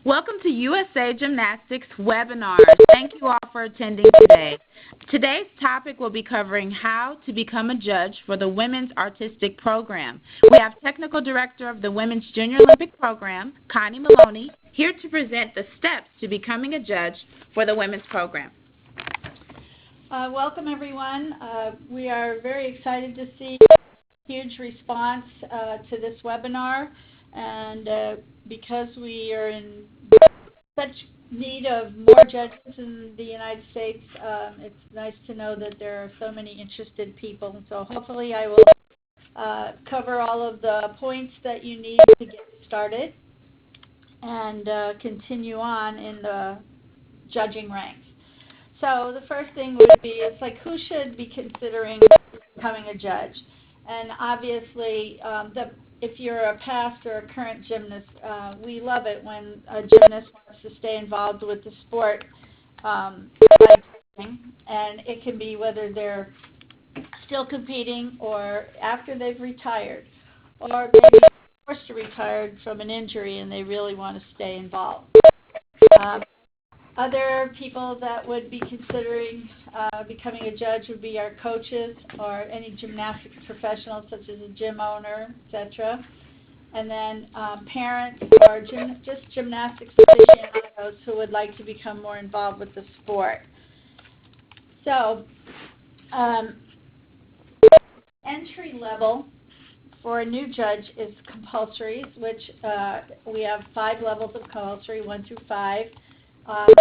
Welcome to USA Gymnastics webinars. Thank you all for attending today. Today's topic will be covering how to become a judge for the Women's Artistic Program. We have Technical Director of the Women's Junior Olympic Program, Connie Maloney, here to present the steps to becoming a judge for the Women's Program. Welcome, everyone. We are very excited to see a huge response to this webinar. And because we are in such need of more judges in the United States, it's nice to know that there are so many interested people. And so hopefully I will cover all of the points that you need to get started and continue on in the judging ranks. So the first thing would be, it's like, who should be considering becoming a judge? And obviously, if you're a past or a current gymnast, we love it when a gymnast wants to stay involved with the sport by judging. And it can be whether they're still competing or after they've retired, or maybe forced to retire from an injury and they really want to stay involved. Other people that would be considering becoming a judge would be our coaches or any gymnastics professionals such as a gym owner, etc. And then parents or just gymnastics aficionados who would like to become more involved with the sport. So entry level for a new judge is compulsory, which we have 5 levels of compulsory, 1 through 5.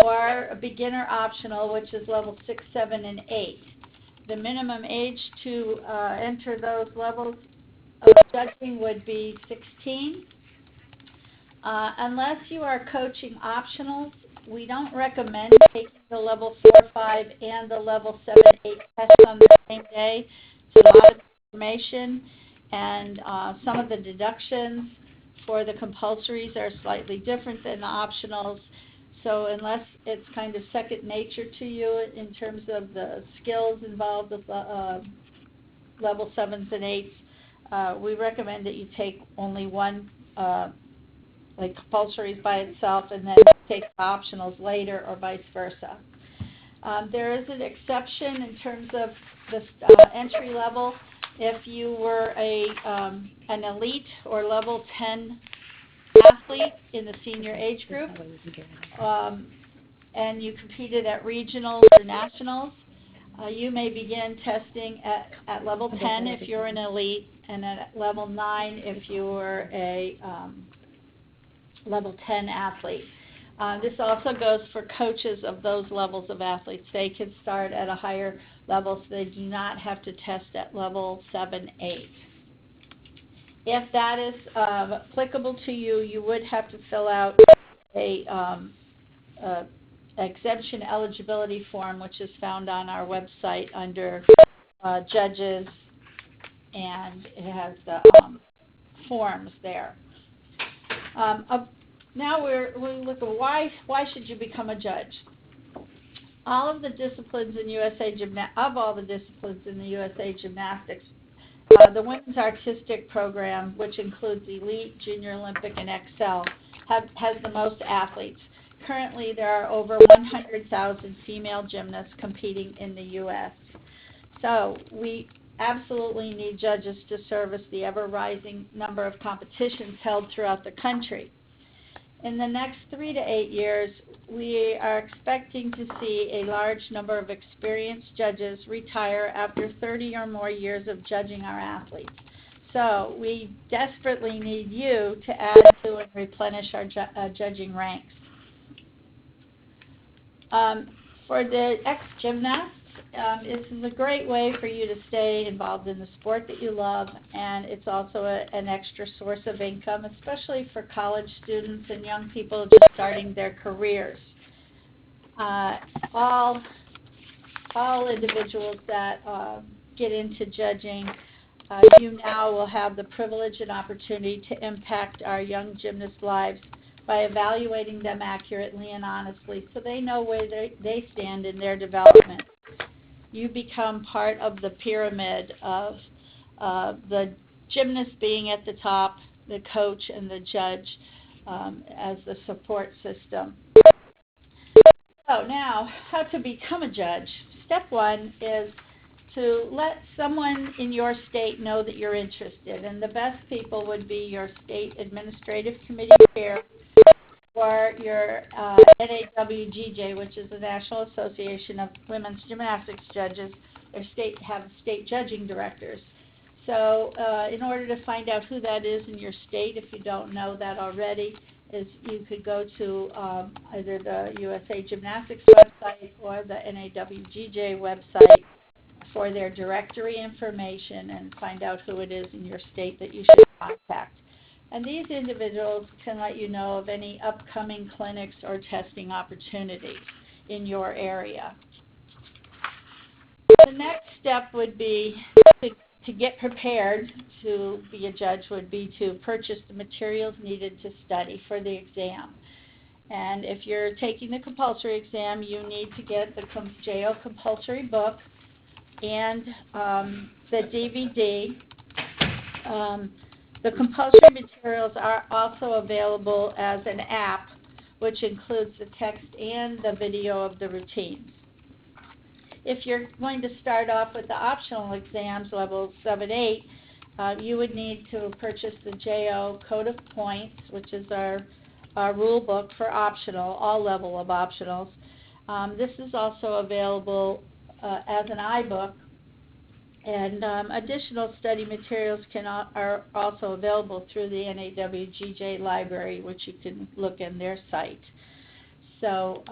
Or a beginner optional, which is level 6, 7, and 8. The minimum age to enter those levels of judging would be 16. Unless you are coaching optionals, we don't recommend taking the level 4, 5, and the level 7, 8 tests on the same day. It's a lot of information, and some of the deductions for the compulsories are slightly different than the optionals. So unless it's kind of second nature to you in terms of the skills involved with level 7s and 8s, we recommend that you take only one, like compulsories by itself, and then take optionals later, or vice versa. There is an exception in terms of the entry level. If you were an elite or level 10 athlete in the senior age group, and you competed at regionals or nationals, you may begin testing at level 10 if you're an elite, and at level 9 if you were a level 10 athlete. This also goes for coaches of those levels of athletes. They can start at a higher level, so they do not have to test at level 7, 8. If that is applicable to you, you would have to fill out a exemption eligibility form, which is found on our website under judges, and it has the forms there. Now we look at why should you become a judge? All of the disciplines in all the disciplines in the USA Gymnastics, the Women's Artistic Program, which includes Elite, Junior Olympic, and Excel, has the most athletes. Currently, there are over 100,000 female gymnasts competing in the U.S. So we absolutely need judges to service the ever-rising number of competitions held throughout the country. In the next 3 to 8 years, we are expecting to see a large number of experienced judges retire after 30 or more years of judging our athletes. So we desperately need you to add to and replenish our judging ranks. For the ex-gymnasts, this is a great way for you to stay involved in the sport that you love, and it's also an extra source of income, especially for college students and young people just starting their careers. All individuals that get into judging, you now will have the privilege and opportunity to impact our young gymnasts' lives by evaluating them accurately and honestly, so they know where they stand in their development. You become part of the pyramid of the gymnast being at the top, the coach, and the judge as the support system. So now, how to become a judge. Step one is to let someone in your state know that you're interested, and the best people would be your state administrative committee chair or your NAWGJ, which is the National Association of Women's Gymnastics Judges. Their state have state judging directors. So in order to find out who that is in your state, if you don't know that already, is you could go to either the USA Gymnastics website or the NAWGJ website for their directory information and find out who it is in your state that you should contact. And these individuals can let you know of any upcoming clinics or testing opportunities in your area. The next step would be to get prepared to be a judge would be to purchase the materials needed to study for the exam. And if you're taking the compulsory exam, you need to get the JO compulsory book and the DVD. The compulsory materials are also available as an app, which includes the text and the video of the routines. If you're going to start off with the optional exams, levels 7, 8, you would need to purchase the JO Code of Points, which is our rule book for optional, all level of optionals. This is also available as an iBook, and additional study materials are also available through the NAWGJ library, which you can look in their site. So,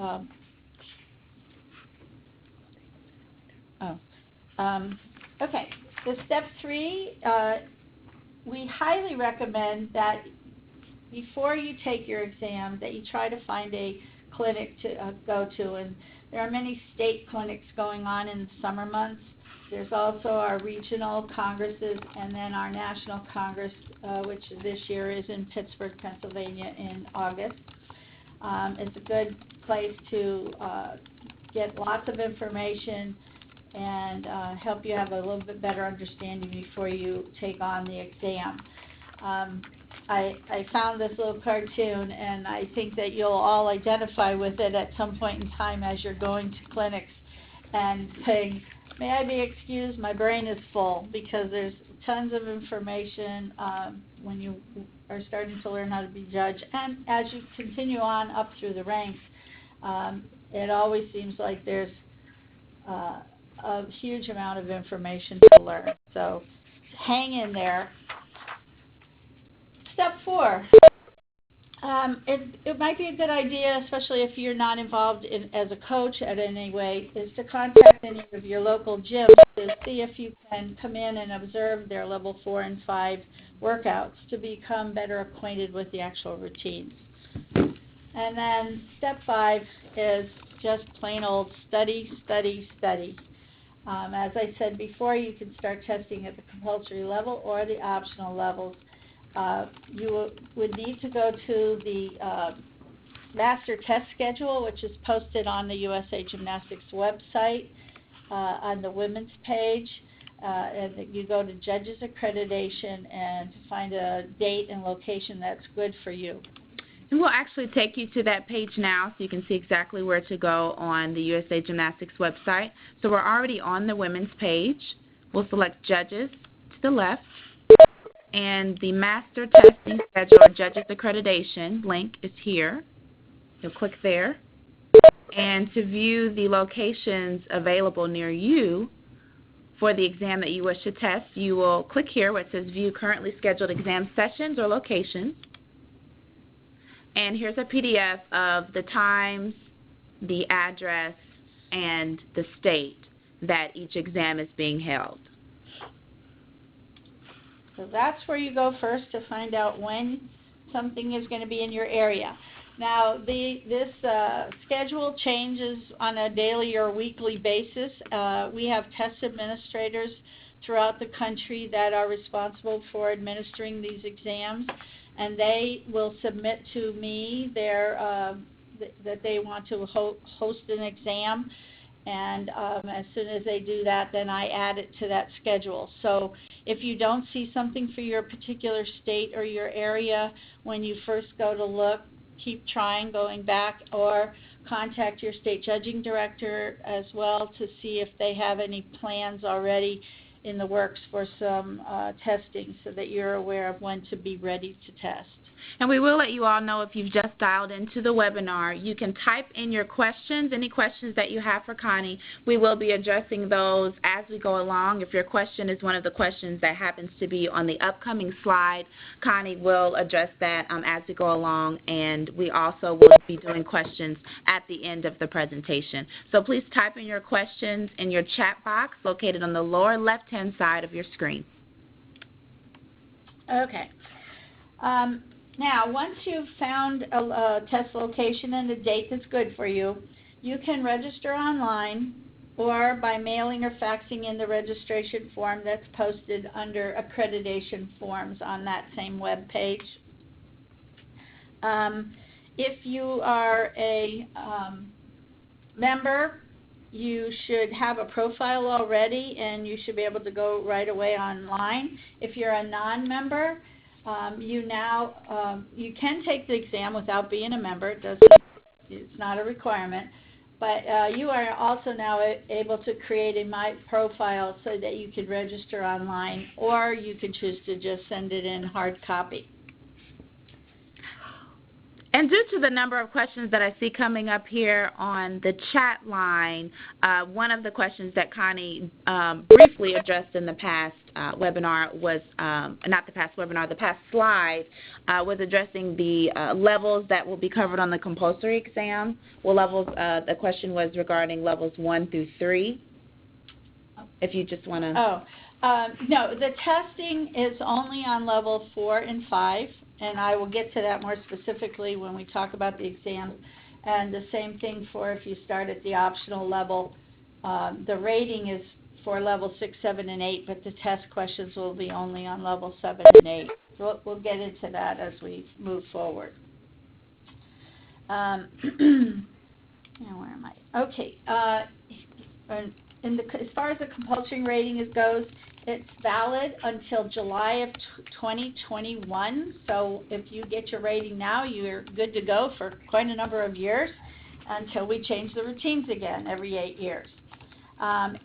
okay, so step 3, we highly recommend that before you take your exam that you try to find a clinic to go to, and there are many state clinics going on in the summer months. There's also our regional congresses and then our national congress, which this year is in Pittsburgh, Pennsylvania in August. It's a good place to get lots of information and help you have a little bit better understanding before you take on the exam. I found this little cartoon, and I think that you'll all identify with it at some point in time as you're going to clinics and saying, "May I be excused, my brain is full," because there's tons of information when you are starting to learn how to be judge. And as you continue on up through the ranks, it always seems like there's a huge amount of information to learn. So hang in there. Step 4. It might be a good idea, especially if you're not involved as a coach at any way, is to contact any of your local gyms to see if you can come in and observe their level 4 and 5 workouts to become better acquainted with the actual routines. And then step 5 is just plain old study, study, study. As I said before, you can start testing at the compulsory level or the optional levels. You would need to go to the master test schedule, which is posted on the USA Gymnastics website on the women's page. And you go to Judges Accreditation and find a date and location that's good for you. And we'll actually take you to that page now so you can see exactly where to go on the USA Gymnastics website. So we're already on the women's page. We'll select Judges to the left, and the Master Testing Schedule or Judges Accreditation link is here. You'll click there. And to view the locations available near you for the exam that you wish to test, you will click here where it says View Currently Scheduled Exam Sessions or Locations. And here's a PDF of the times, the address, and the state that each exam is being held. So that's where you go first to find out when something is going to be in your area. Now, this schedule changes on a daily or weekly basis. We have test administrators throughout the country that are responsible for administering these exams, and they will submit to me that they want to host an exam. And as soon as they do that, then I add it to that schedule. So if you don't see something for your particular state or your area when you first go to look, keep trying, going back, or contact your state judging director as well to see if they have any plans already in the works for some testing so that you're aware of when to be ready to test. And we will let you all know if you've just dialed into the webinar, you can type in your questions, any questions that you have for Connie. We will be addressing those as we go along. If your question is one of the questions that happens to be on the upcoming slide, Connie will address that as we go along, and we also will be doing questions at the end of the presentation. So please type in your questions in your chat box located on the lower left-hand side of your screen. Okay. Now, once you've found a test location and a date that's good for you, you can register online or by mailing or faxing in the registration form that's posted under accreditation forms on that same web page. If you are a member, you should have a profile already and you should be able to go right away online. If you're a non-member, you can take the exam without being a member. It's not a requirement, but you are also now able to create a My Profile so that you can register online, or you can choose to just send it in hard copy. And due to the number of questions that I see coming up here on the chat line, one of the questions that Connie briefly addressed in the past webinar was, the past slide was addressing the levels that will be covered on the compulsory exam. Well, the question was regarding levels 1 through 3. If you just want to. No, the testing is only on level 4 and 5. And I will get to that more specifically when we talk about the exam. And the same thing for if you start at the optional level. The rating is for level 6, 7, and 8, but the test questions will be only on level 7 and 8. So we'll get into that as we move forward. Now, where am I? Okay. As far as the compulsory rating goes, it's valid until July of 2021. So if you get your rating now, you're good to go for quite a number of years until we change the routines again every 8 years.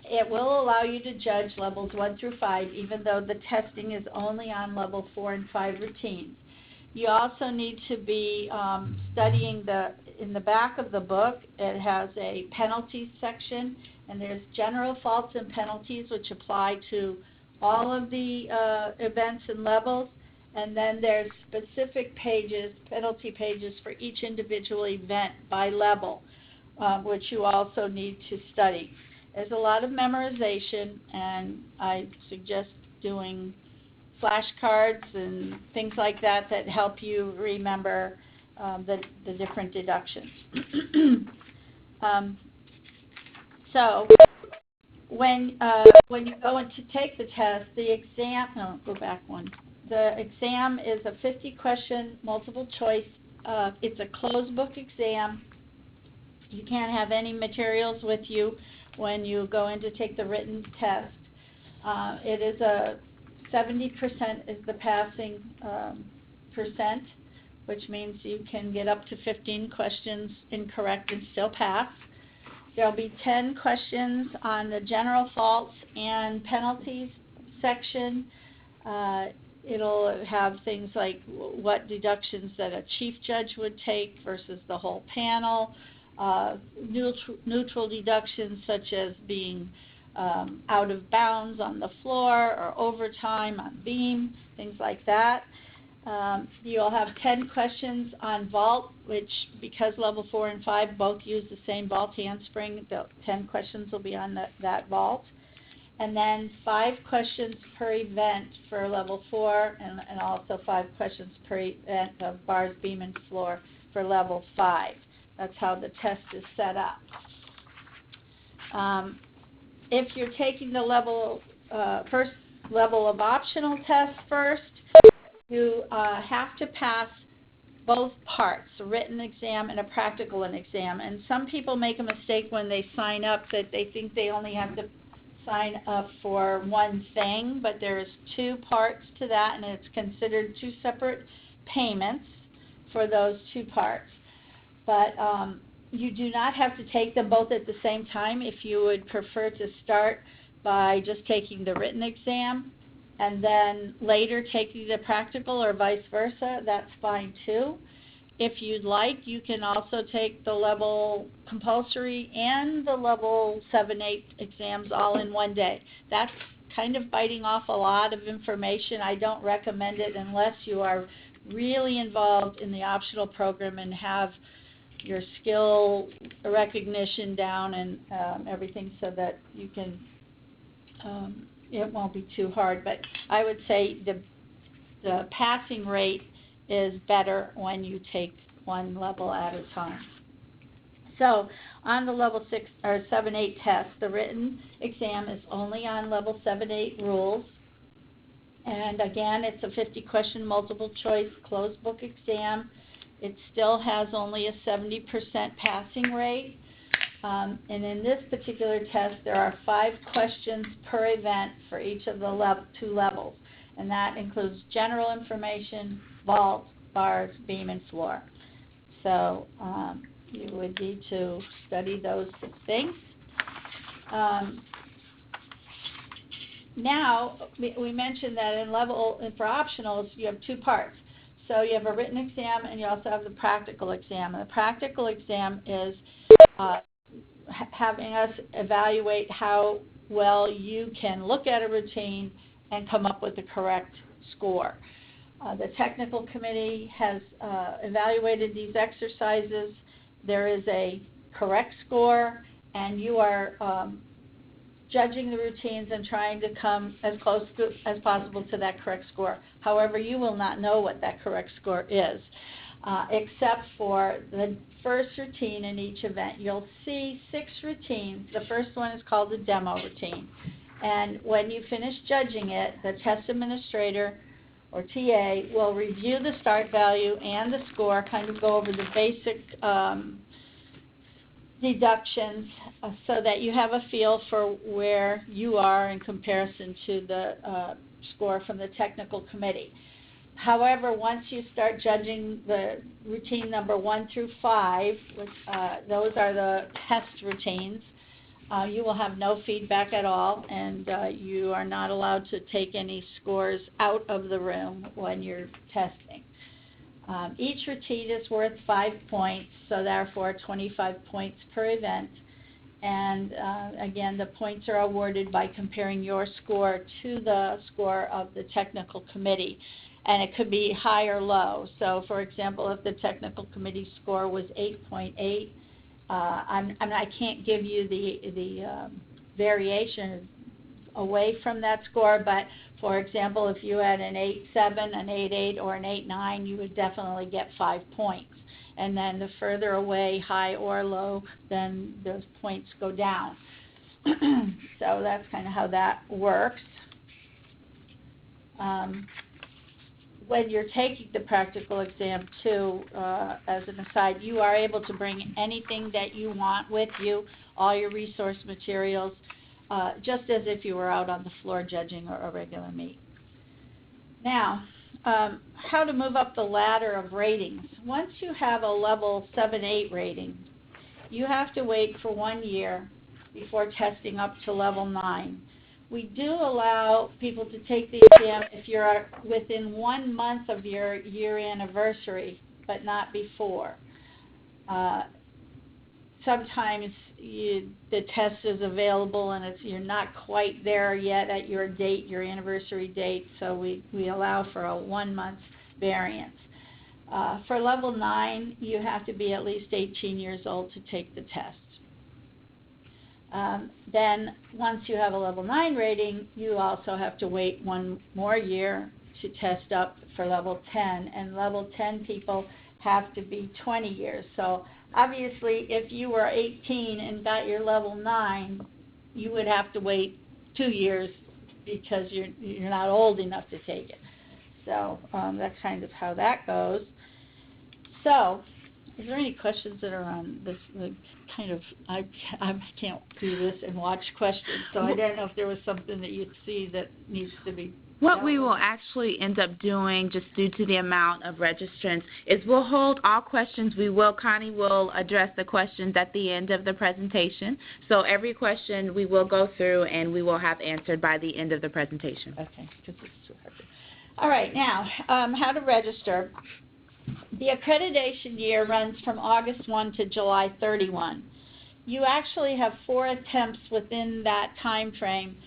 It will allow you to judge levels 1 through 5, even though the testing is only on level 4 and 5 routines. You also need to be studying in the back of the book. It has a penalties section, and there's general faults and penalties which apply to all of the events and levels, and then there's specific pages, penalty pages for each individual event by level, which you also need to study. There's a lot of memorization, and I suggest doing flashcards and things like that that help you remember the different deductions. So when you go in to take the test, the exam, the exam is a 50-question multiple choice. It's a closed book exam. You can't have any materials with you when you go in to take the written test. It is 70% is the passing percent, which means you can get up to 15 questions incorrect and still pass. There will be 10 questions on the general faults and penalties section. It'll have things like what deductions that a chief judge would take versus the whole panel, neutral deductions such as being out of bounds on the floor or overtime on beam, things like that. You'll have 10 questions on vault, which because level 4 and 5 both use the same vault handspring, the 10 questions will be on that vault. And then 5 questions per event for level 4 and also 5 questions per event of bars, beam, and floor for level 5. That's how the test is set up. If you're taking the first level of optional test first, you have to pass both parts, a written exam and a practical exam. And some people make a mistake when they sign up that they think they only have to sign up for one thing, but there's two parts to that, and it's considered two separate payments for those two parts. But you do not have to take them both at the same time. If you would prefer to start by just taking the written exam and then later taking the practical or vice versa, that's fine too. If you'd like, you can also take the level compulsory and the level 7-8 exams all in one day. That's kind of biting off a lot of information. I don't recommend it unless you are really involved in the optional program and have your skill recognition down and everything so that you can, it won't be too hard. But I would say the passing rate is better when you take one level at a time. So on the level 6 or 7-8 test, the written exam is only on level 7-8 rules. And again, it's a 50-question multiple choice closed book exam. It still has only a 70% passing rate. And in this particular test, there are 5 questions per event for each of the 2 levels. And that includes general information, vault, bars, beam, and floor. So you would need to study those things. Now, we mentioned that for optionals, you have 2 parts. So you have a written exam and you also have the practical exam. And the practical exam is having us evaluate how well you can look at a routine and come up with the correct score. The technical committee has evaluated these exercises. There is a correct score, and you are judging the routines and trying to come as close as possible to that correct score. However, you will not know what that correct score is, except for the first routine in each event. You'll see 6 routines. The first one is called the demo routine. And when you finish judging it, the test administrator or TA will review the start value and the score, kind of go over the basic deductions so that you have a feel for where you are in comparison to the score from the technical committee. However, once you start judging the routine number 1 through 5, which, those are the test routines, you will have no feedback at all, and you are not allowed to take any scores out of the room when you're testing. Each routine is worth 5 points, so therefore 25 points per event. And again, the points are awarded by comparing your score to the score of the technical committee. And it could be high or low. So, for example, if the technical committee score was 8.8, I can't give you the variation away from that score, but for example, if you had an 8.7, an 8.8, or an 8.9, you would definitely get 5 points. And then the further away, high or low, then those points go down. So that's kind of how that works. When you're taking the practical exam too, as an aside, you are able to bring anything that you want with you, all your resource materials, just as if you were out on the floor judging a regular meet. Now, how to move up the ladder of ratings. Once you have a level 7-8 rating, you have to wait for 1 year before testing up to level 9. We do allow people to take the exam if you're within 1 month of your year anniversary, but not before. Sometimes the test is available and you're not quite there yet at your date, your anniversary date, so we allow for a 1 month variance. For level 9, you have to be at least 18 years old to take the test. Then once you have a level 9 rating, you also have to wait 1 more year to test up for level 10, and level 10 people have to be 20 years. So obviously if you were 18 and got your level 9, you would have to wait 2 years because you're not old enough to take it. So that's kind of how that goes. So, is there any questions that are on this kind of, I can't do this and watch questions, so I don't know if there was something that you see that needs to be. What we will actually end up doing, just due to the amount of registrants, is we'll hold all questions. Connie will address the questions at the end of the presentation. So every question we will go through and we will have answered by the end of the presentation. Okay, because it's too hard. All right, now, how to register. The accreditation year runs from August 1 to July 31. You actually have 4 attempts within that time frame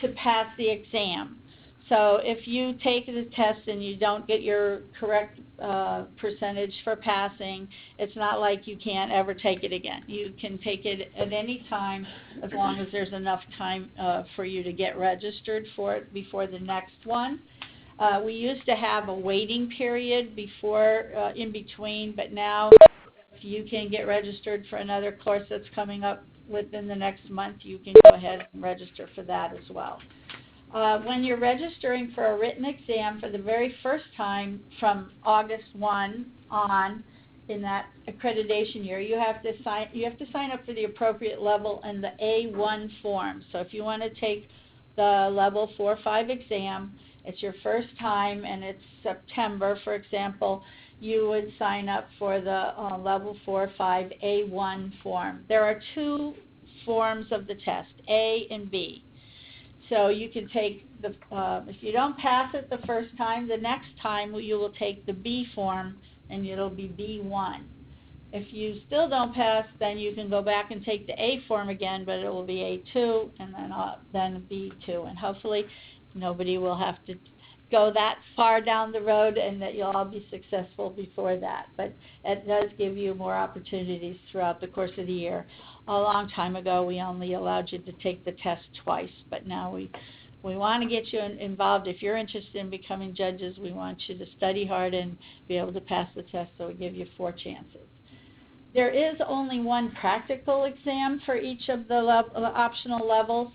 to pass the exam. So if you take the test and you don't get your correct percentage for passing, it's not like you can't ever take it again. You can take it at any time as long as there's enough time for you to get registered for it before the next one. We used to have a waiting period before, in between, but now if you can get registered for another course that's coming up within the next month, you can go ahead and register for that as well. When you're registering for a written exam for the very first time from August 1 on in that accreditation year, you have to sign up for the appropriate level in the A1 form. So if you want to take the level 4 or 5 exam, it's your first time and it's September, for example, you would sign up for the level 4 or 5 A1 form. There are 2 forms of the test, A and B. So you can take the, if you don't pass it the first time, the next time you will take the B form and it'll be B1. If you still don't pass, then you can go back and take the A form again, but it will be A2 and then B2. And hopefully nobody will have to go that far down the road and that you'll all be successful before that. But it does give you more opportunities throughout the course of the year. A long time ago, we only allowed you to take the test twice, but now we want to get you involved. If you're interested in becoming judges, we want you to study hard and be able to pass the test, so we give you 4 chances. There is only 1 practical exam for each of the optional levels,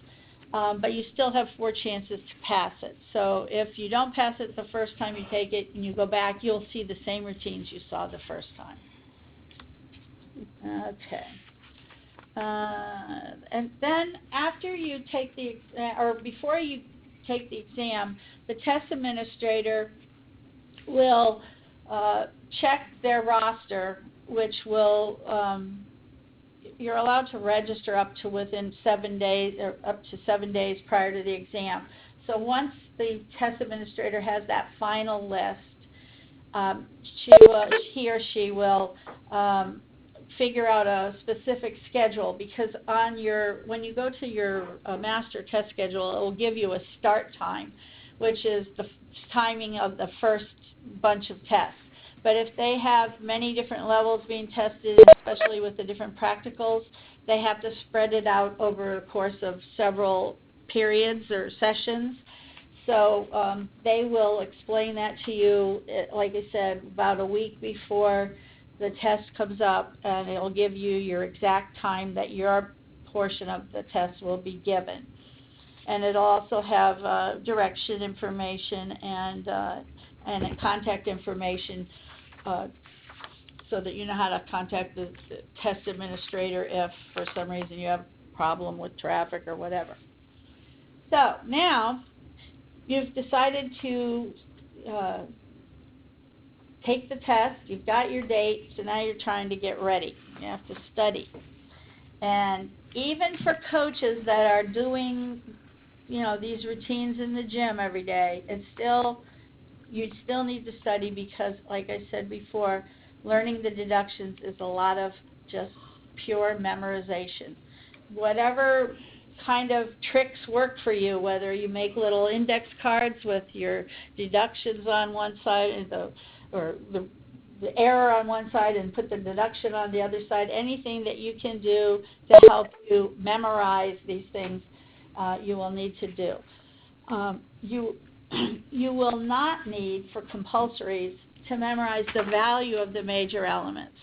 but you still have 4 chances to pass it. So if you don't pass it the first time you take it and you go back, you'll see the same routines you saw the first time. Okay. And then after you take the, or before you take the exam, the test administrator will check their roster, which will, you're allowed to register up to within 7 days, or up to 7 days prior to the exam. So once the test administrator has that final list, he or she will figure out a specific schedule, because on when you go to your master test schedule, it will give you a start time, which is the timing of the first bunch of tests. But if they have many different levels being tested, especially with the different practicals, they have to spread it out over a course of several periods or sessions. So they will explain that to you, like I said, about a week before the test comes up, and it will give you your exact time that your portion of the test will be given. And it'll also have direction information and contact information, so that you know how to contact the test administrator if for some reason you have a problem with traffic or whatever. So now you've decided to take the test, you've got your date, so now you're trying to get ready. You have to study. And even for coaches that are doing, these routines in the gym every day, you still need to study, because, like I said before, learning the deductions is a lot of just pure memorization. Whatever kind of tricks work for you, whether you make little index cards with your deductions on one side and the error on one side and put the deduction on the other side, anything that you can do to help you memorize these things, you will need to do. You will not need, for compulsories, to memorize the value of the major elements.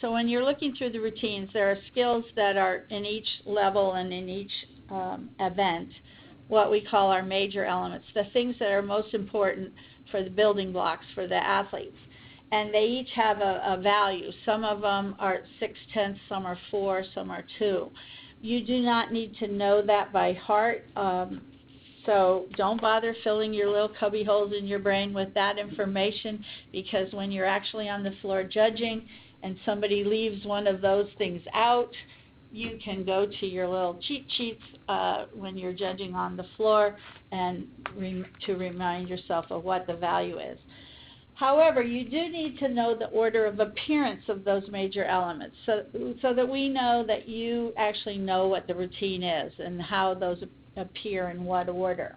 So when you're looking through the routines, there are skills that are in each level and in each event, what we call our major elements, the things that are most important for the building blocks for the athletes. and they each have a value. Some of them are 6/10, some are 4, some are 2. You do not need to know that by heart, so don't bother filling your little cubby holes in your brain with that information, because when you're actually on the floor judging and somebody leaves one of those things out, you can go to your little cheat sheets when you're judging on the floor and to remind yourself of what the value is. However, you do need to know the order of appearance of those major elements so that we know that you actually know what the routine is and how those appear in what order.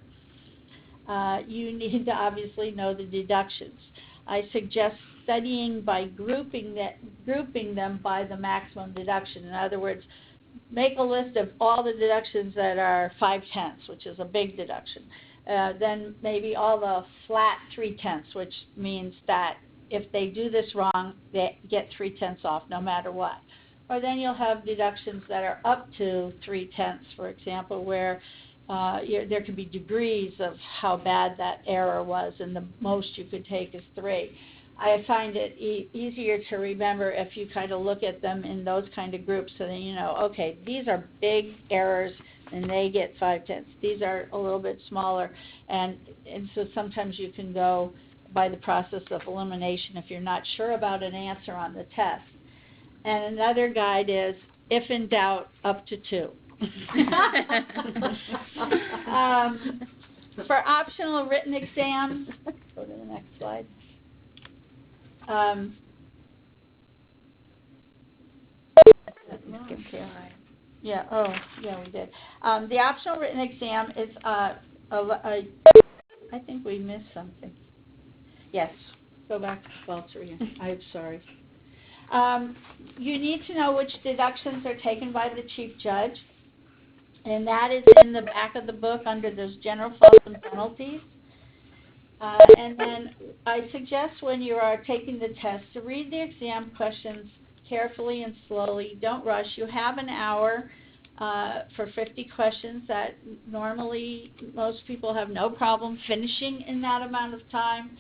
You need to obviously know the deductions. I suggest studying by grouping them by the maximum deduction. In other words, make a list of all the deductions that are 5/10, which is a big deduction. Then maybe all the flat 3/10, which means that if they do this wrong, they get 3/10 off no matter what. Or then you'll have deductions that are up to 3/10, for example, where there could be degrees of how bad that error was, and the most you could take is 3. I find it easier to remember if you kind of look at them in those kind of groups, so that you know, okay, these are big errors and they get 5/10. These are a little bit smaller, and so sometimes you can go by the process of elimination if you're not sure about an answer on the test. And another guide is, if in doubt, up to 2. For optional written exams, go to the next slide. We did. The optional written exam is I think we missed something. Yes, go back to 12-3. I'm sorry. You need to know which deductions are taken by the chief judge, and that is in the back of the book under those general faults and penalties. And then I suggest when you are taking the test to read the exam questions carefully and slowly. Don't rush. You have an hour for 50 questions that normally most people have no problem finishing in that amount of time.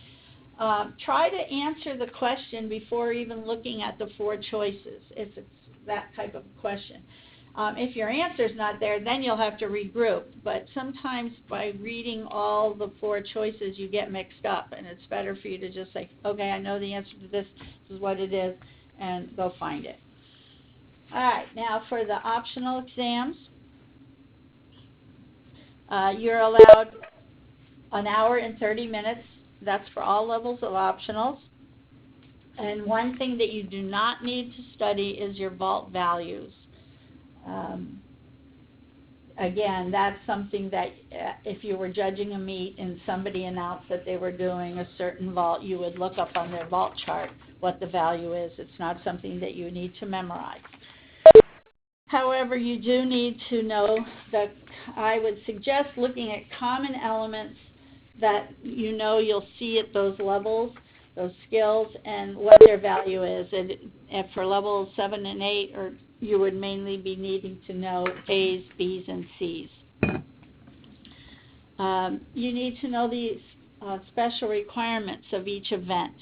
Try to answer the question before even looking at the 4 choices, if it's that type of question. If your answer's not there, then you'll have to regroup. But sometimes by reading all the 4 choices, you get mixed up, and it's better for you to just say, okay, I know the answer to this, this is what it is, and go find it. All right, now for the optional exams, you're allowed an hour and 30 minutes. That's for all levels of optionals. And one thing that you do not need to study is your vault values. Again, that's something that if you were judging a meet and somebody announced that they were doing a certain vault, you would look up on their vault chart what the value is. It's not something that you need to memorize. However, you do need to know that I would suggest looking at common elements that you know you'll see at those levels, those skills, and what their value is. And for levels 7 and 8, or you would mainly be needing to know A's, B's, and C's. You need to know the special requirements of each event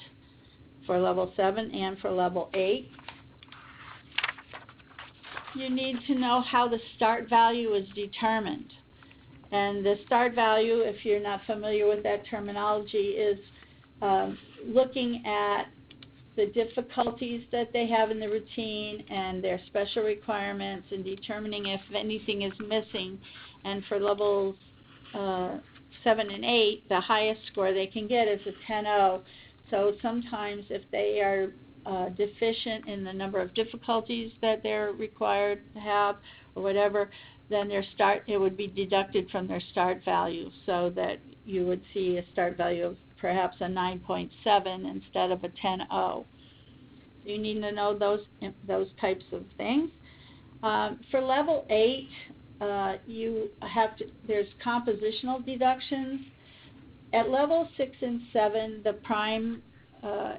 for level 7 and for level 8. You need to know how the start value is determined. And the start value, if you're not familiar with that terminology, is looking at the difficulties that they have in the routine and their special requirements and determining if anything is missing. And for levels 7 and 8, the highest score they can get is a 10-0. So sometimes if they are deficient in the number of difficulties that they're required to have or whatever, then it would be deducted from their start value, so that you would see a start value of perhaps a 9.7 instead of a 10.0. You need to know those types of things. For level 8, there's compositional deductions. At level 6 and 7, the prime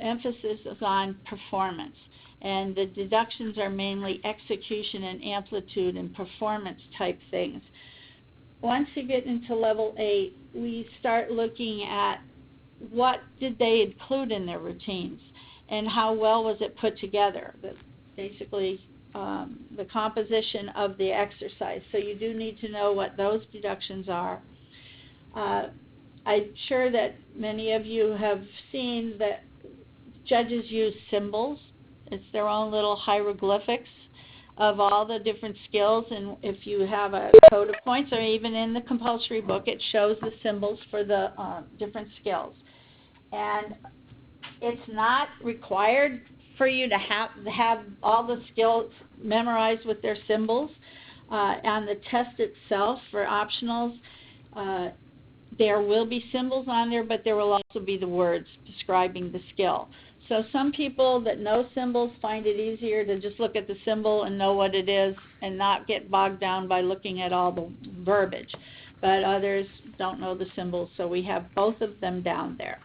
emphasis is on performance, and the deductions are mainly execution and amplitude and performance type things. Once you get into level 8, we start looking at what did they include in their routines. and how well was it put together. Basically, the composition of the exercise. So you do need to know what those deductions are. I'm sure that many of you have seen that judges use symbols. It's their own little hieroglyphics of all the different skills, and if you have a code of points or even in the compulsory book, it shows the symbols for the different skills. And it's not required for you to have all the skills memorized with their symbols. On the test itself for optionals, there will be symbols on there, but there will also be the words describing the skill. So some people that know symbols find it easier to just look at the symbol and know what it is and not get bogged down by looking at all the verbiage. But others don't know the symbols, so we have both of them down there.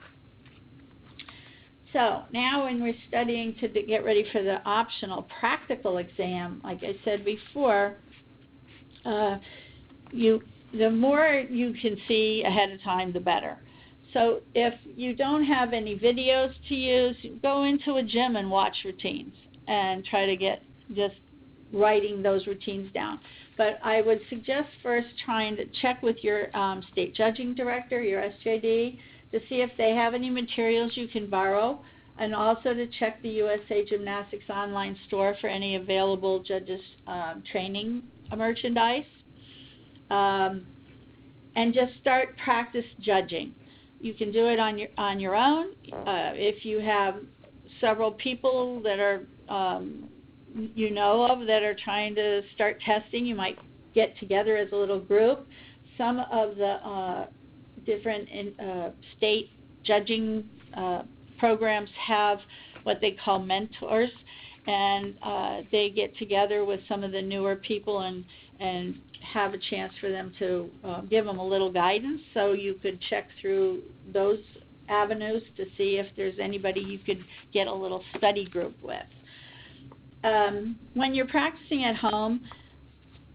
So now when we're studying to get ready for the optional practical exam, like I said before, the more you can see ahead of time, the better. So if you don't have any videos to use, go into a gym and watch routines and try to get just writing those routines down. But I would suggest first trying to check with your state judging director, your SJD, to see if they have any materials you can borrow, and also to check the USA Gymnastics online store for any available judges training merchandise. And just start practice judging. You can do it on your own. If you have several people that are you know of that are trying to start testing, you might get together as a little group. Some of the different state judging programs have what they call mentors, and they get together with some of the newer people and have a chance for them to give them a little guidance, so you could check through those avenues to see if there's anybody you could get a little study group with. When you're practicing at home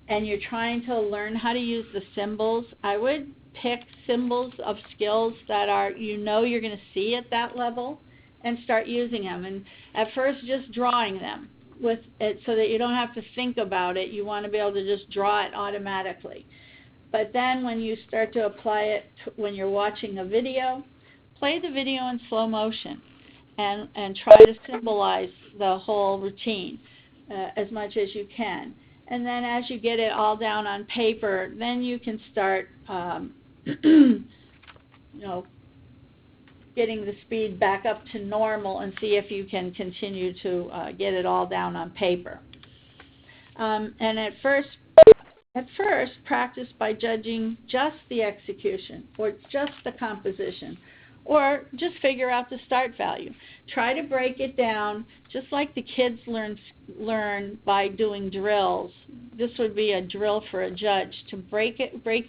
and you're trying to learn how to use the symbols, I would pick symbols of skills that are, you know, you're going to see at that level, and start using them. And at first, just drawing them with it so that you don't have to think about it. You want to be able to just draw it automatically. But then when you start to apply it when you're watching a video, play the video in slow motion and try to symbolize the whole routine as much as you can. And then as you get it all down on paper, then you can start getting the speed back up to normal and see if you can continue to get it all down on paper. And at first, practice by judging just the execution or just the composition, or just figure out the start value. Try to break it down just like the kids learn by doing drills. This would be a drill for a judge, to break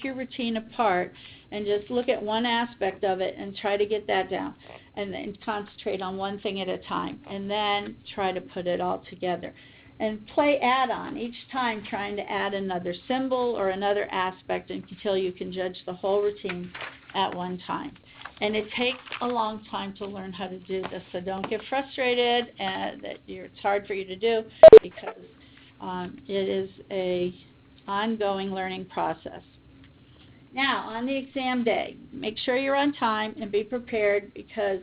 your routine apart and just look at one aspect of it and try to get that down, and then concentrate on one thing at a time, and then try to put it all together. And play add-on each time, trying to add another symbol or another aspect until you can judge the whole routine at one time. And it takes a long time to learn how to do this, so don't get frustrated that it's hard for you to do, because it is an ongoing learning process. Now, on the exam day, make sure you're on time and be prepared, because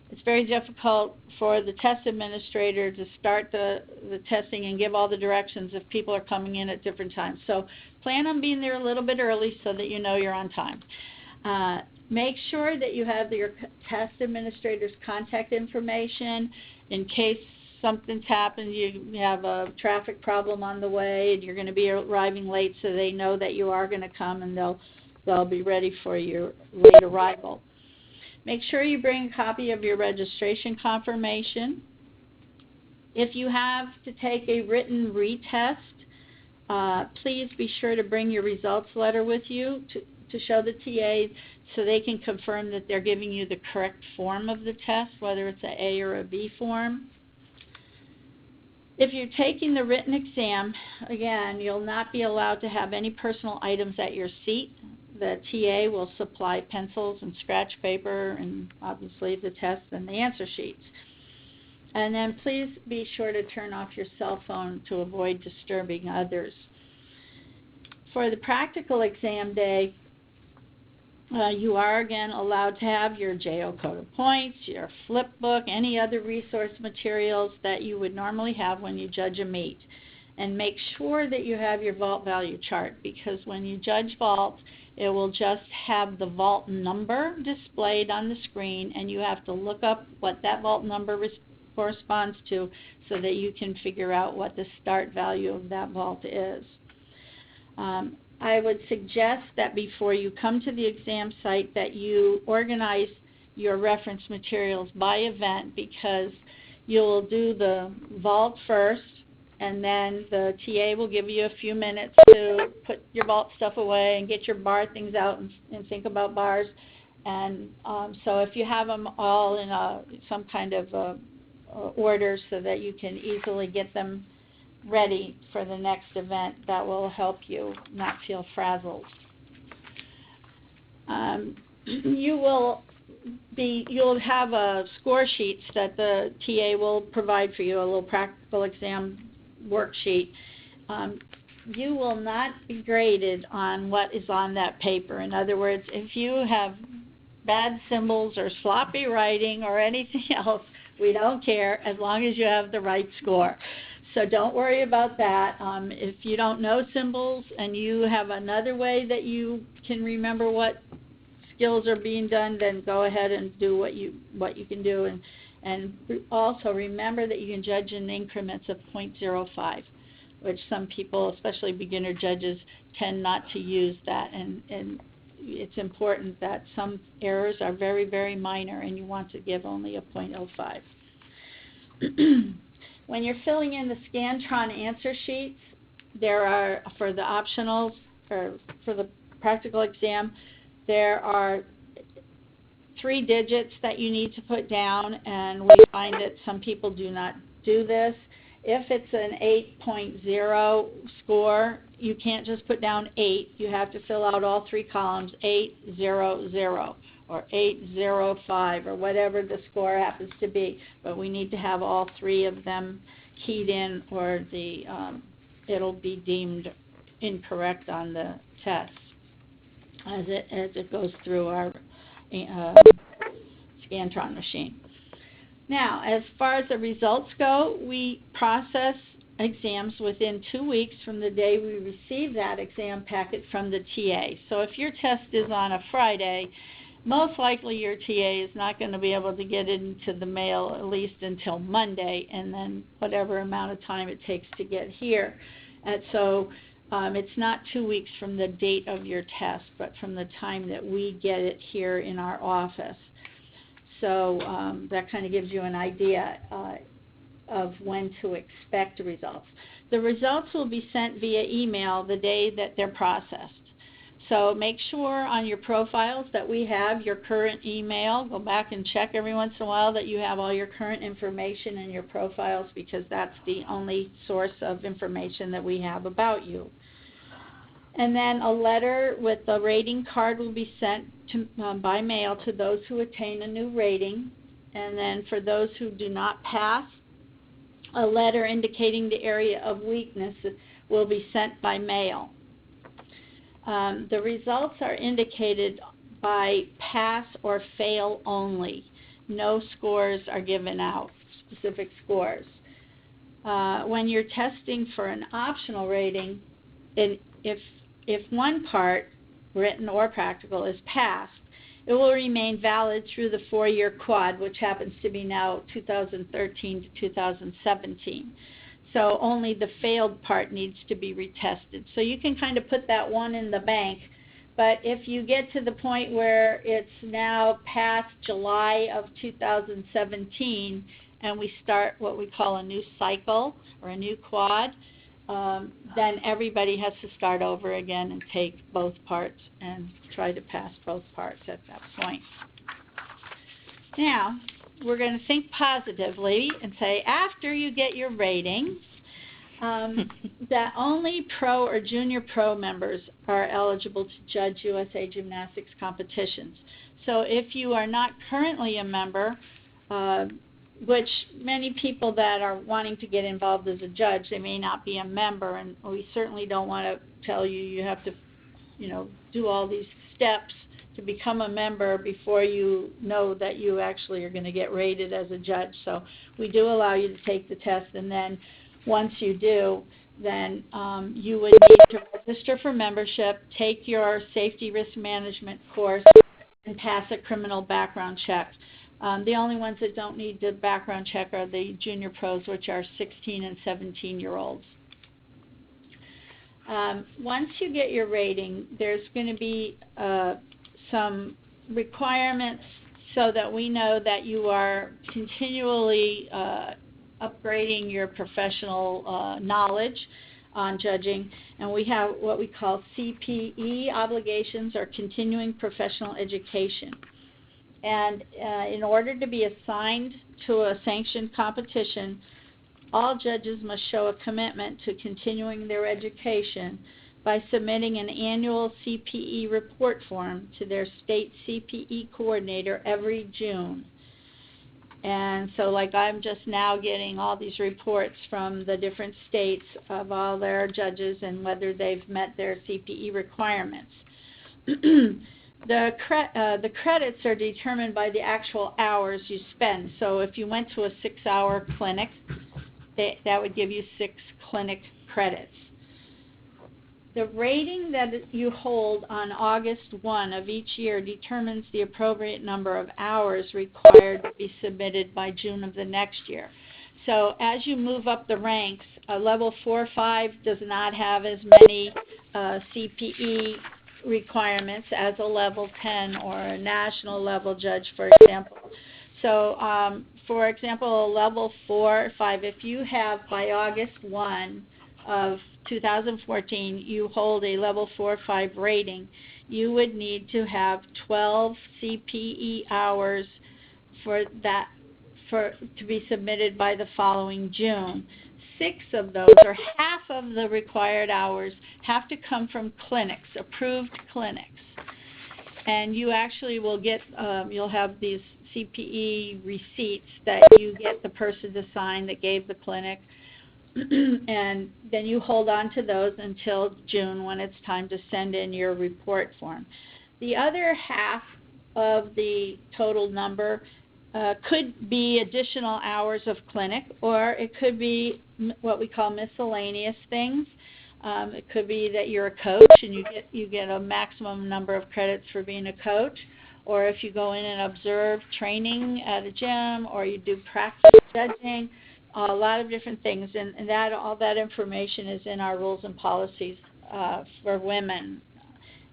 it's very difficult for the test administrator to start the testing and give all the directions if people are coming in at different times. So plan on being there a little bit early so that you know you're on time. Make sure that you have your test administrator's contact information in case something's happened, you have a traffic problem on the way, and you're going to be arriving late, so they know that you are going to come, and they'll be ready for your late arrival. Make sure you bring a copy of your registration confirmation. If you have to take a written retest, please be sure to bring your results letter with you to show the TA, so they can confirm that they're giving you the correct form of the test, whether it's an A or a B form. If you're taking the written exam, again, you'll not be allowed to have any personal items at your seat. The TA will supply pencils and scratch paper and obviously the test and the answer sheets. And then please be sure to turn off your cell phone to avoid disturbing others. For the practical exam day, you are again allowed to have your JO code of points, your flip book, any other resource materials that you would normally have when you judge a meet. And make sure that you have your vault value chart, because when you judge vault, it will just have the vault number displayed on the screen, and you have to look up what that vault number corresponds to so that you can figure out what the start value of that vault is. I would suggest that before you come to the exam site that you organize your reference materials by event, because you'll do the vault first, and then the TA will give you a few minutes to put your vault stuff away and get your bar things out and think about bars. And so if you have them all in some kind of order so that you can easily get them ready for the next event, that will help you not feel frazzled. You'll have a score sheets that the TA will provide for you, a little practical exam worksheet. You will not be graded on what is on that paper. In other words, if you have bad symbols or sloppy writing or anything else, we don't care as long as you have the right score. So don't worry about that. If you don't know symbols and you have another way that you can remember what skills are being done, then go ahead and do what you can do. And also remember that you can judge in increments of 0.05, which some people, especially beginner judges, tend not to use that. And it's important that some errors are very, very minor, and you want to give only a 0.05. When you're filling in the Scantron answer sheets, there are, for the optionals, or for the practical exam, there are 3 digits that you need to put down, and we find that some people do not do this. If it's an 8.0 score, you can't just put down 8. You have to fill out all 3 columns, 800 or 805 or whatever the score happens to be. But we need to have all 3 of them keyed in, or it'll be deemed incorrect on the test as it goes through our Scantron machine. Now, as far as the results go, we process exams within 2 weeks from the day we receive that exam packet from the TA. So if your test is on a Friday, most likely your TA is not going to be able to get it into the mail at least until Monday, and then whatever amount of time it takes to get here. And so it's not 2 weeks from the date of your test, but from the time that we get it here in our office. So that kind of gives you an idea of when to expect the results. The results will be sent via email the day that they're processed. So make sure on your profiles that we have your current email. Go back and check every once in a while that you have all your current information in your profiles, because that's the only source of information that we have about you. And then a letter with a rating card will be sent by mail to those who attain a new rating. And then for those who do not pass, a letter indicating the area of weakness will be sent by mail. The results are indicated by pass or fail only. No scores are given out, specific scores. When you're testing for an optional rating, if one part, written or practical, is passed, it will remain valid through the 4-year quad, which happens to be now 2013 to 2017. So only the failed part needs to be retested. So you can kind of put that one in the bank. But if you get to the point where it's now past July of 2017 and we start what we call a new cycle or a new quad, then everybody has to start over again and take both parts and try to pass both parts at that point. Now, we're going to think positively and say after you get your ratings, that only pro or junior pro members are eligible to judge USA Gymnastics competitions. So if you are not currently a member, which many people that are wanting to get involved as a judge, they may not be a member, and we certainly don't want to tell you you have to, do all these steps to become a member before you know that you actually are going to get rated as a judge. So we do allow you to take the test, and then once you do, then you would need to register for membership, take your safety risk management course, and pass a criminal background check. The only ones that don't need the background check are the junior pros, which are 16 and 17-year-olds. Once you get your rating, there's going to be some requirements so that we know that you are continually upgrading your professional knowledge on judging, and we have what we call CPE obligations, or continuing professional education. And in order to be assigned to a sanctioned competition, all judges must show a commitment to continuing their education by submitting an annual CPE report form to their state CPE coordinator every June. And so, like, I'm just now getting all these reports from the different states of all their judges and whether they've met their CPE requirements. The credits are determined by the actual hours you spend. So if you went to a 6-hour clinic, that would give you 6 clinic credits. The rating that you hold on August 1 of each year determines the appropriate number of hours required to be submitted by June of the next year. So as you move up the ranks, a level 4 or 5 does not have as many CPE requirements as a level 10 or a national level judge, for example. So, for example, a level 4 or 5, if you have by August 1 of 2014, you hold a level 4 or 5 rating, you would need to have 12 CPE hours to be submitted by the following June. 6 of those, or half of the required hours, have to come from clinics, approved clinics. And you actually will get, you'll have these CPE receipts that you get the person to sign that gave the clinic, and then you hold on to those until June when it's time to send in your report form. The other half of the total number could be additional hours of clinic, or it could be what we call miscellaneous things. It could be that you're a coach and you get a maximum number of credits for being a coach, or if you go in and observe training at a gym, or you do practice judging, a lot of different things, and all that information is in our rules and policies for women,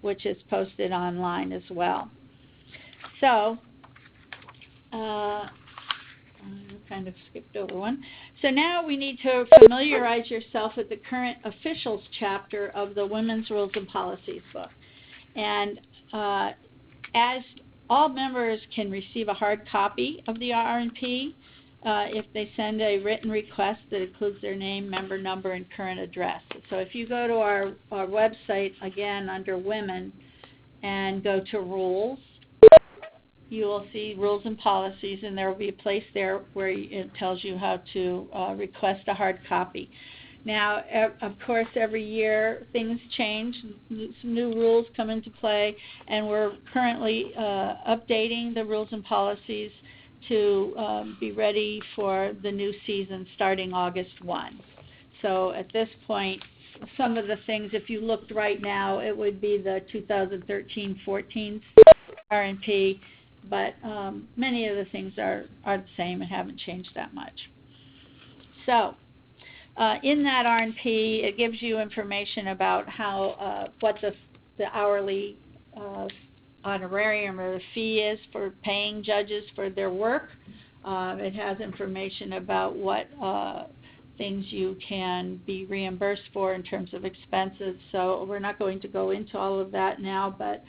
which is posted online as well. So, I kind of skipped over one. So now we need to familiarize yourself with the current officials chapter of the Women's Rules and Policies book. And as all members can receive a hard copy of the RNP if they send a written request that includes their name, member number, and current address. So if you go to our website, again, under Women, and go to Rules, you will see Rules and Policies, and there will be a place there where it tells you how to request a hard copy. Now, of course, every year things change, some new rules come into play, and we're currently updating the Rules and Policies to be ready for the new season starting August 1. So at this point, some of the things, if you looked right now, it would be the 2013-14 RNP, but many of the things are the same and haven't changed that much. So in that RNP, it gives you information about how what the hourly honorarium or the fee is for paying judges for their work. It has information about what things you can be reimbursed for in terms of expenses. So we're not going to go into all of that now, but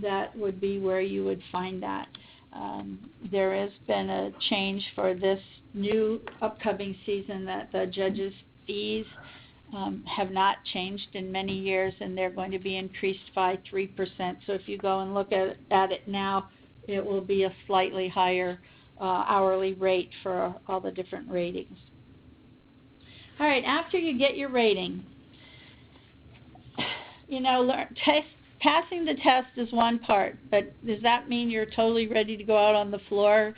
that would be where you would find that. There has been a change for this new upcoming season that the judges' fees have not changed in many years, and they're going to be increased by 3%. So if you go and look at it now, it will be a slightly higher hourly rate for all the different ratings. All right, after you get your rating, passing the test is one part, but does that mean you're totally ready to go out on the floor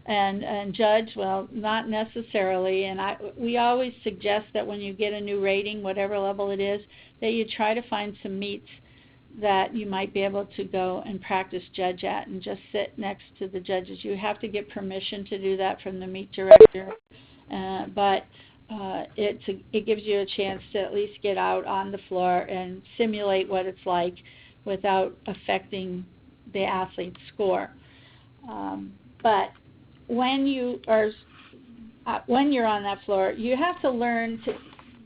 and judge? Well, not necessarily. And we always suggest that when you get a new rating, whatever level it is, that you try to find some meets that you might be able to go and practice judge at and just sit next to the judges. You have to get permission to do that from the meet director, but it gives you a chance to at least get out on the floor and simulate what it's like without affecting the athlete's score. But when you're on that floor, you have to learn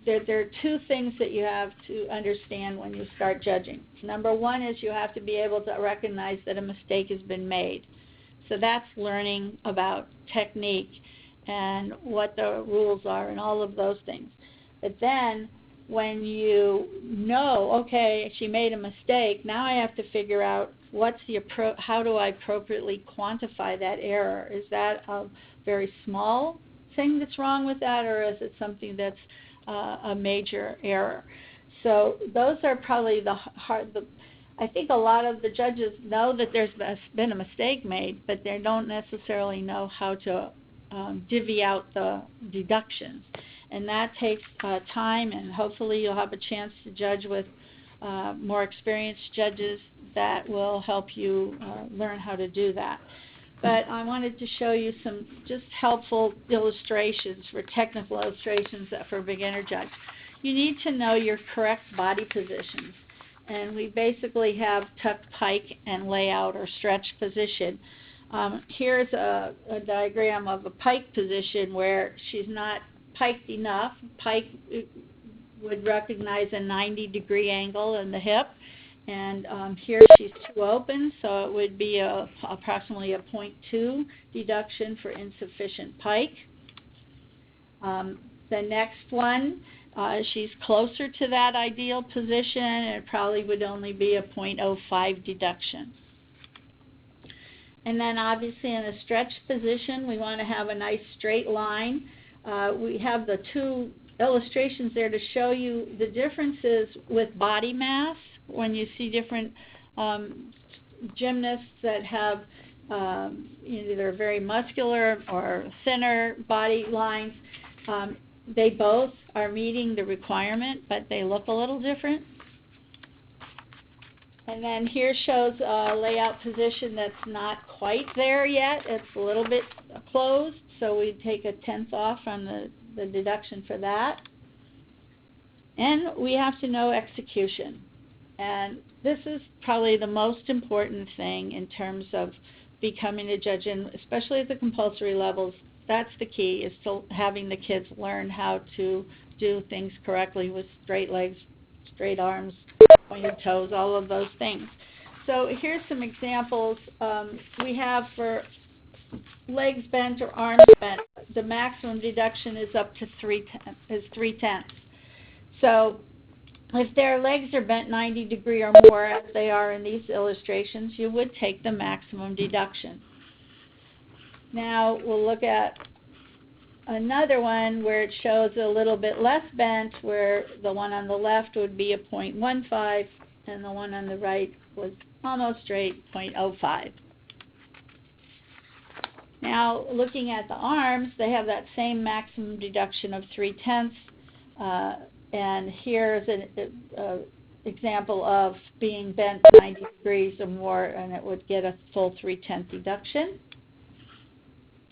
there are two things that you have to understand when you start judging. Number one is you have to be able to recognize that a mistake has been made. So that's learning about technique and what the rules are and all of those things. But then when you know, okay, she made a mistake, now I have to figure out how do I appropriately quantify that error? Is that a very small thing that's wrong with that, or is it something that's a major error? So those are probably I think a lot of the judges know that there's been a mistake made, but they don't necessarily know how to divvy out the deductions. And that takes time, and hopefully you'll have a chance to judge with more experienced judges that will help you learn how to do that. But I wanted to show you some just helpful illustrations, technical illustrations for a beginner judge. You need to know your correct body positions. And we basically have tucked pike and layout or stretch position. Here's a diagram of a pike position where she's not piked enough. Pike would recognize a 90-degree angle in the hip. And here she's too open, so it would be approximately a 0.2 deduction for insufficient pike. The next one, she's closer to that ideal position, and it probably would only be a 0.05 deduction. And then obviously in a stretch position, we want to have a nice straight line. We have the two illustrations there to show you the differences with body mass. When you see different gymnasts that have either very muscular or thinner body lines, they both are meeting the requirement, but they look a little different. And then here shows a layout position that's not quite there yet. It's a little bit closed, so we take a tenth off on the deduction for that. And we have to know execution. And this is probably the most important thing in terms of becoming a judge, and especially at the compulsory levels. That's the key, is to having the kids learn how to do things correctly with straight legs, straight arms, pointed toes, all of those things. So here's some examples we have for legs bent or arms bent. The maximum deduction is up to 3/10. So if their legs are bent 90 degrees or more, as they are in these illustrations, you would take the maximum deduction. Now we'll look at another one where it shows a little bit less bent, where the one on the left would be a 0.15 and the one on the right was almost straight, 0.05. Now looking at the arms, they have that same maximum deduction of 3/10. And here's an example of being bent 90 degrees or more, and it would get a full 3/10 deduction.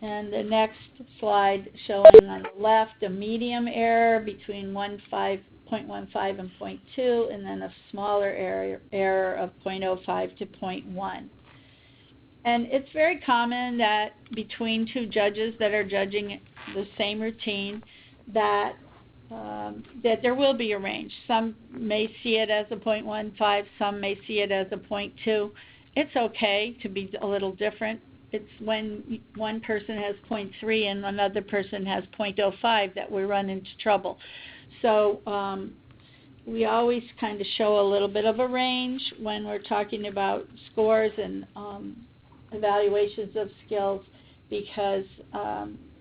And the next slide showing on the left a medium error between 0.15 and 0.2, and then a smaller error of 0.05 to 0.1. And it's very common that between two judges that are judging the same routine that there will be a range. Some may see it as a 0.15, some may see it as a 0.2. It's okay to be a little different. It's when one person has 0.3 and another person has 0.05 that we run into trouble. So we always kind of show a little bit of a range when we're talking about scores and evaluations of skills. because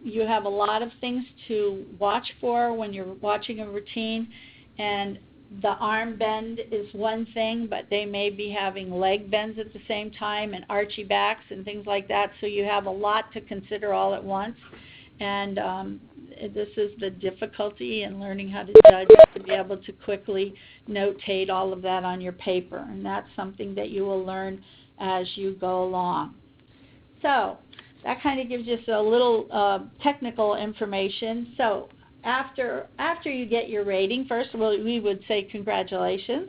you have a lot of things to watch for when you're watching a routine, and the arm bend is one thing, but they may be having leg bends at the same time and archy backs and things like that, so you have a lot to consider all at once. And this is the difficulty in learning how to judge, to be able to quickly notate all of that on your paper, and that's something that you will learn as you go along. So that kind of gives you a little technical information. So after you get your rating, first of all, we would say congratulations,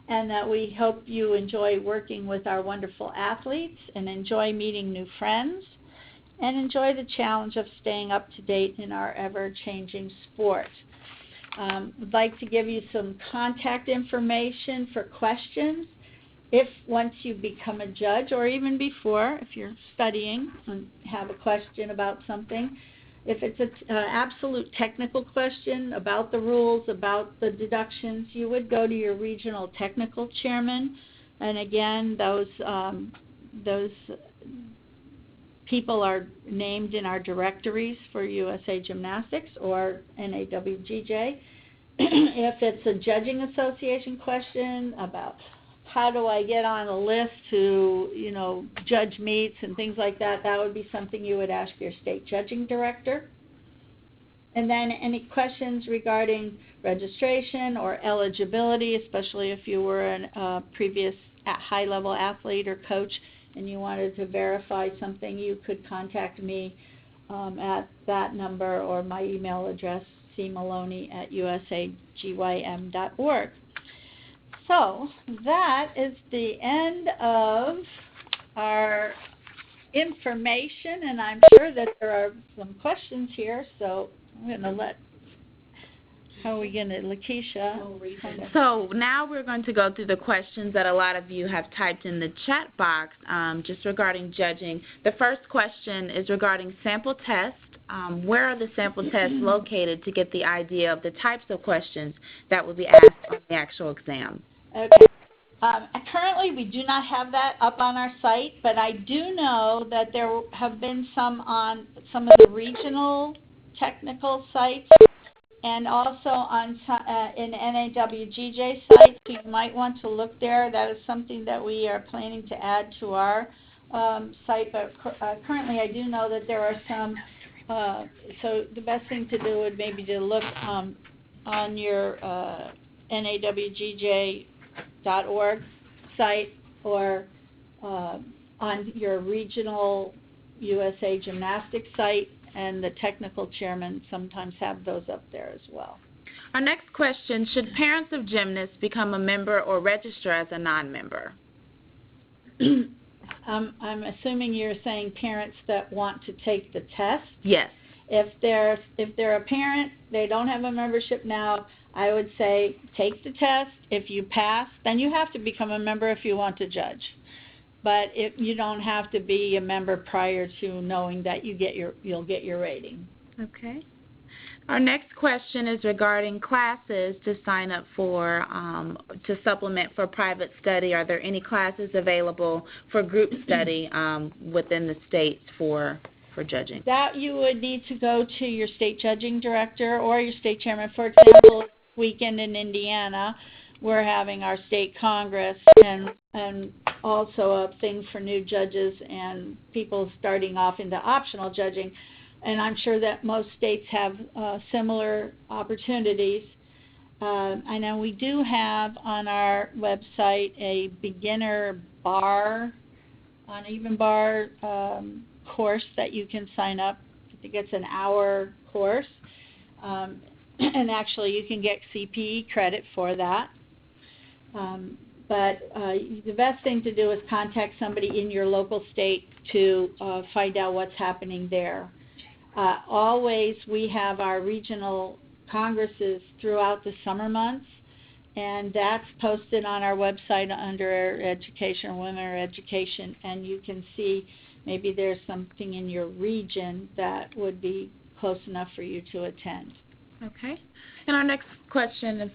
and that we hope you enjoy working with our wonderful athletes and enjoy meeting new friends and enjoy the challenge of staying up to date in our ever-changing sport. We'd like to give you some contact information for questions. If once you become a judge, or even before, if you're studying and have a question about something, if it's an absolute technical question about the rules, about the deductions, you would go to your regional technical chairman. And again, those people are named in our directories for USA Gymnastics or NAWGJ. If it's a judging association question about how do I get on a list to, judge meets and things like that, that would be something you would ask your state judging director. And then any questions regarding registration or eligibility, especially if you were a previous high-level athlete or coach and you wanted to verify something, you could contact me at that number or my email address, cmaloney@usagym.org. So that is the end of our information, and I'm sure that there are some questions here, so I'm going to Lakeisha? So now we're going to go through the questions that a lot of you have typed in the chat box just regarding judging. The first question is regarding sample tests. Where are the sample tests located to get the idea of the types of questions that will be asked on the actual exam? Okay. Currently, we do not have that up on our site, but I do know that there have been some on some of the regional technical sites and also on in NAWGJ sites. So you might want to look there. That is something that we are planning to add to our site, but currently I do know that there are some. So the best thing to do would maybe to look on your NAWGJ.org site or on your regional USA Gymnastics site, and the technical chairmen sometimes have those up there as well. Our next question, should parents of gymnasts become a member or register as a non-member? I'm assuming you're saying parents that want to take the test? Yes. If they're a parent, they don't have a membership now, I would say take the test. If you pass, then you have to become a member if you want to judge. But you don't have to be a member prior to knowing that you'll get your rating. Okay. Our next question is regarding classes to sign up for, to supplement for private study. Are there any classes available for group study within the states for judging? That you would need to go to your state judging director or your state chairman. For example, this weekend in Indiana, we're having our state congress and also a thing for new judges and people starting off into optional judging. And I'm sure that most states have similar opportunities. I know we do have on our website a beginner bar, uneven bar course that you can sign up. I think it's an hour course. And actually you can get CPE credit for that. But the best thing to do is contact somebody in your local state to find out what's happening there. Always we have our regional congresses throughout the summer months, and that's posted on our website under Education, Women or Education, and you can see maybe there's something in your region that would be close enough for you to attend. Okay. And our next question is,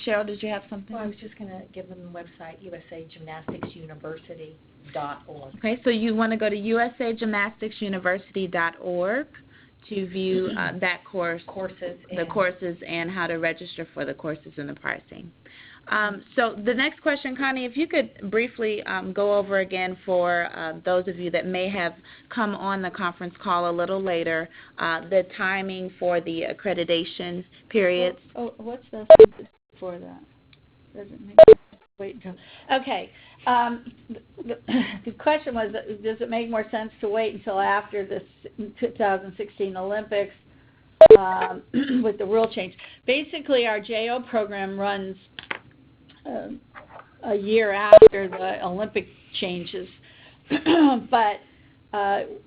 Cheryl, did you have something? Well, I was just going to give them the website, USA Gymnastics University. .org. Okay, so you want to go to usagymnasticsuniversity.org to view that courses and how to register for the courses and the pricing. So the next question, Connie, if you could briefly go over again for those of you that may have come on the conference call a little later, the timing for the accreditation periods. What's the for that? Doesn't make wait until. Okay. The question was, does it make more sense to wait until after the 2016 Olympics with the rule change? Basically, our JO program runs a year after the Olympic changes, but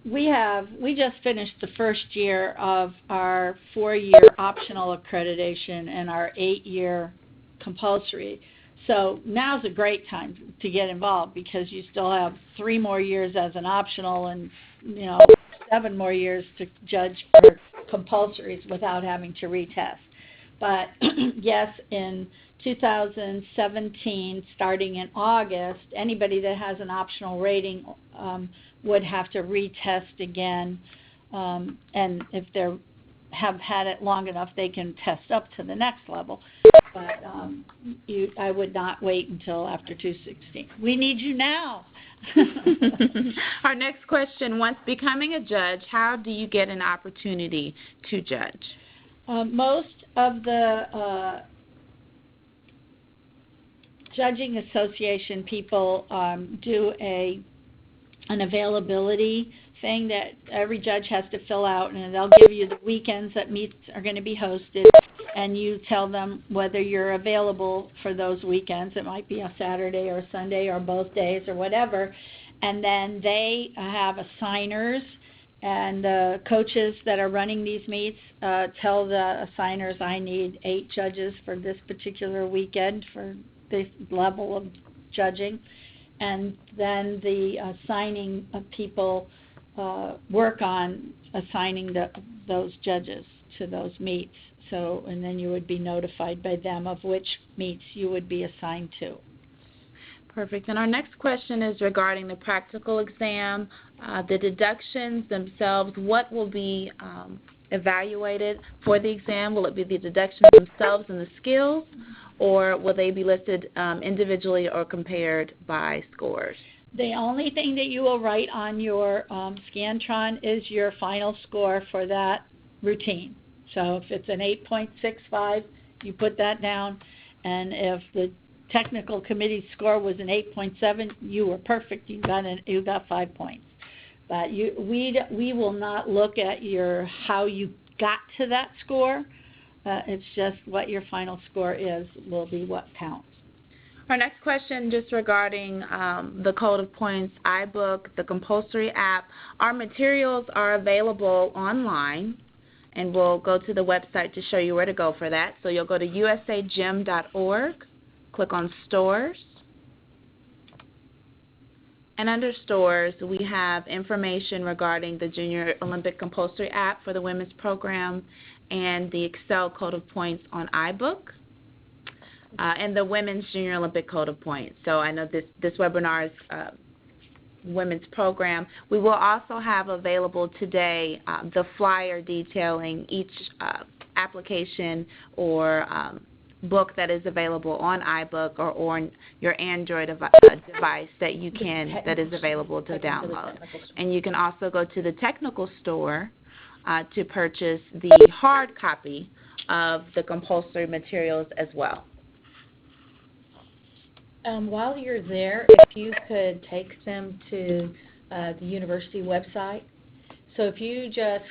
we just finished the first year of our 4-year optional accreditation and our 8-year compulsory. So now's a great time to get involved because you still have 3 more years as an optional and 7 more years to judge for compulsories without having to retest. But yes, in 2017, starting in August, anybody that has an optional rating would have to retest again, and if they have had it long enough, they can test up to the next level. But I would not wait until after 2016. We need you now. Our next question, once becoming a judge, how do you get an opportunity to judge? Most of the judging association people do an availability thing that every judge has to fill out, and they'll give you the weekends that meets are going to be hosted, and you tell them whether you're available for those weekends. It might be a Saturday or a Sunday or both days or whatever, and then they have assigners, and the coaches that are running these meets tell the assigners, I need 8 judges for this particular weekend for this level of judging, and then the assigning people work on assigning those judges to those meets. So, and then you would be notified by them of which meets you would be assigned to. Perfect. And our next question is regarding the practical exam, the deductions themselves. What will be evaluated for the exam? Will it be the deductions themselves and the skills, or will they be listed individually or compared by scores? The only thing that you will write on your Scantron is your final score for that routine. So if it's an 8.65, you put that down, and if the technical committee score was an 8.7, you were perfect. You got 5 points. But we will not look at how you got to that score. It's just what your final score is will be what counts. Our next question, just regarding the Code of Points iBook, the compulsory app. Our materials are available online, and we'll go to the website to show you where to go for that. So you'll go to usagym.org, click on Stores, and under Stores we have information regarding the Junior Olympic Compulsory app for the women's program and the Excel Code of Points on iBook. And the Women's Junior Olympic Code of Points. So I know this webinar is women's program. We will also have available today the flyer detailing each application or book that is available on iBook or on your Android device that is available to download. And you can also go to the technical store to purchase the hard copy of the compulsory materials as well. While you're there, if you could take them to the university website. So if you just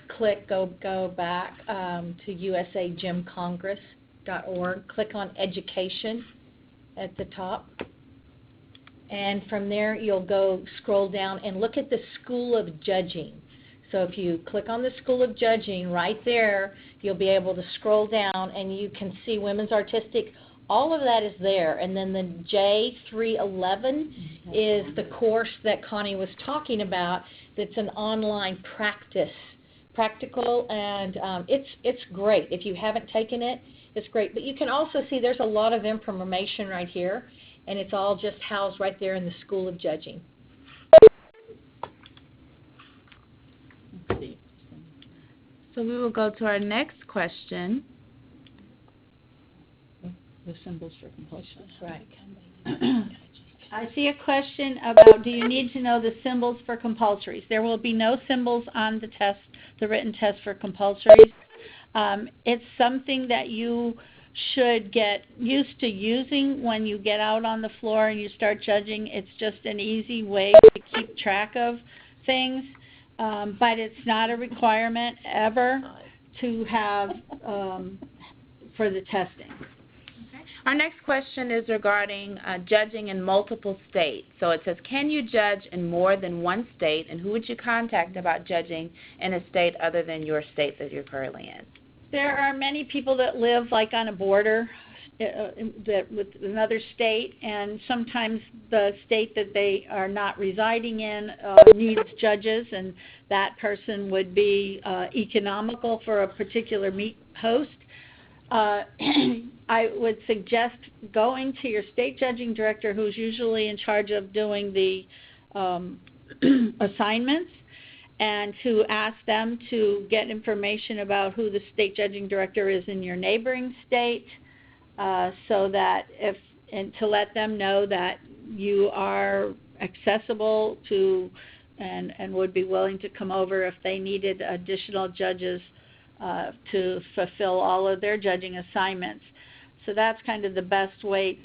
go back to usagymcongress.org, click on Education at the top, and from there you'll scroll down and look at the School of Judging. So if you click on the School of Judging right there, you'll be able to scroll down and you can see Women's Artistic. All of that is there, and then the J311 is the course that Connie was talking about. That's an online practical, and it's great. If you haven't taken it, it's great. But you can also see there's a lot of information right here, and it's all just housed right there in the School of Judging. So we will go to our next question. The symbols for compulsion. Right. I see a question about, do you need to know the symbols for compulsories? There will be no symbols on the test, the written test for compulsories. It's something that you should get used to using when you get out on the floor and you start judging. It's just an easy way to keep track of things, but it's not a requirement ever to have for the testing. Our next question is regarding judging in multiple states. So it says, can you judge in more than one state, and who would you contact about judging in a state other than your state that you're currently in? There are many people that live like on a border with another state, and sometimes the state that they are not residing in needs judges, and that person would be economical for a particular meet host. I would suggest going to your state judging director, who's usually in charge of doing the assignments, and to ask them to get information about who the state judging director is in your neighboring state, so that and to let them know that you are accessible to and would be willing to come over if they needed additional judges to fulfill all of their judging assignments. So that's kind of the best way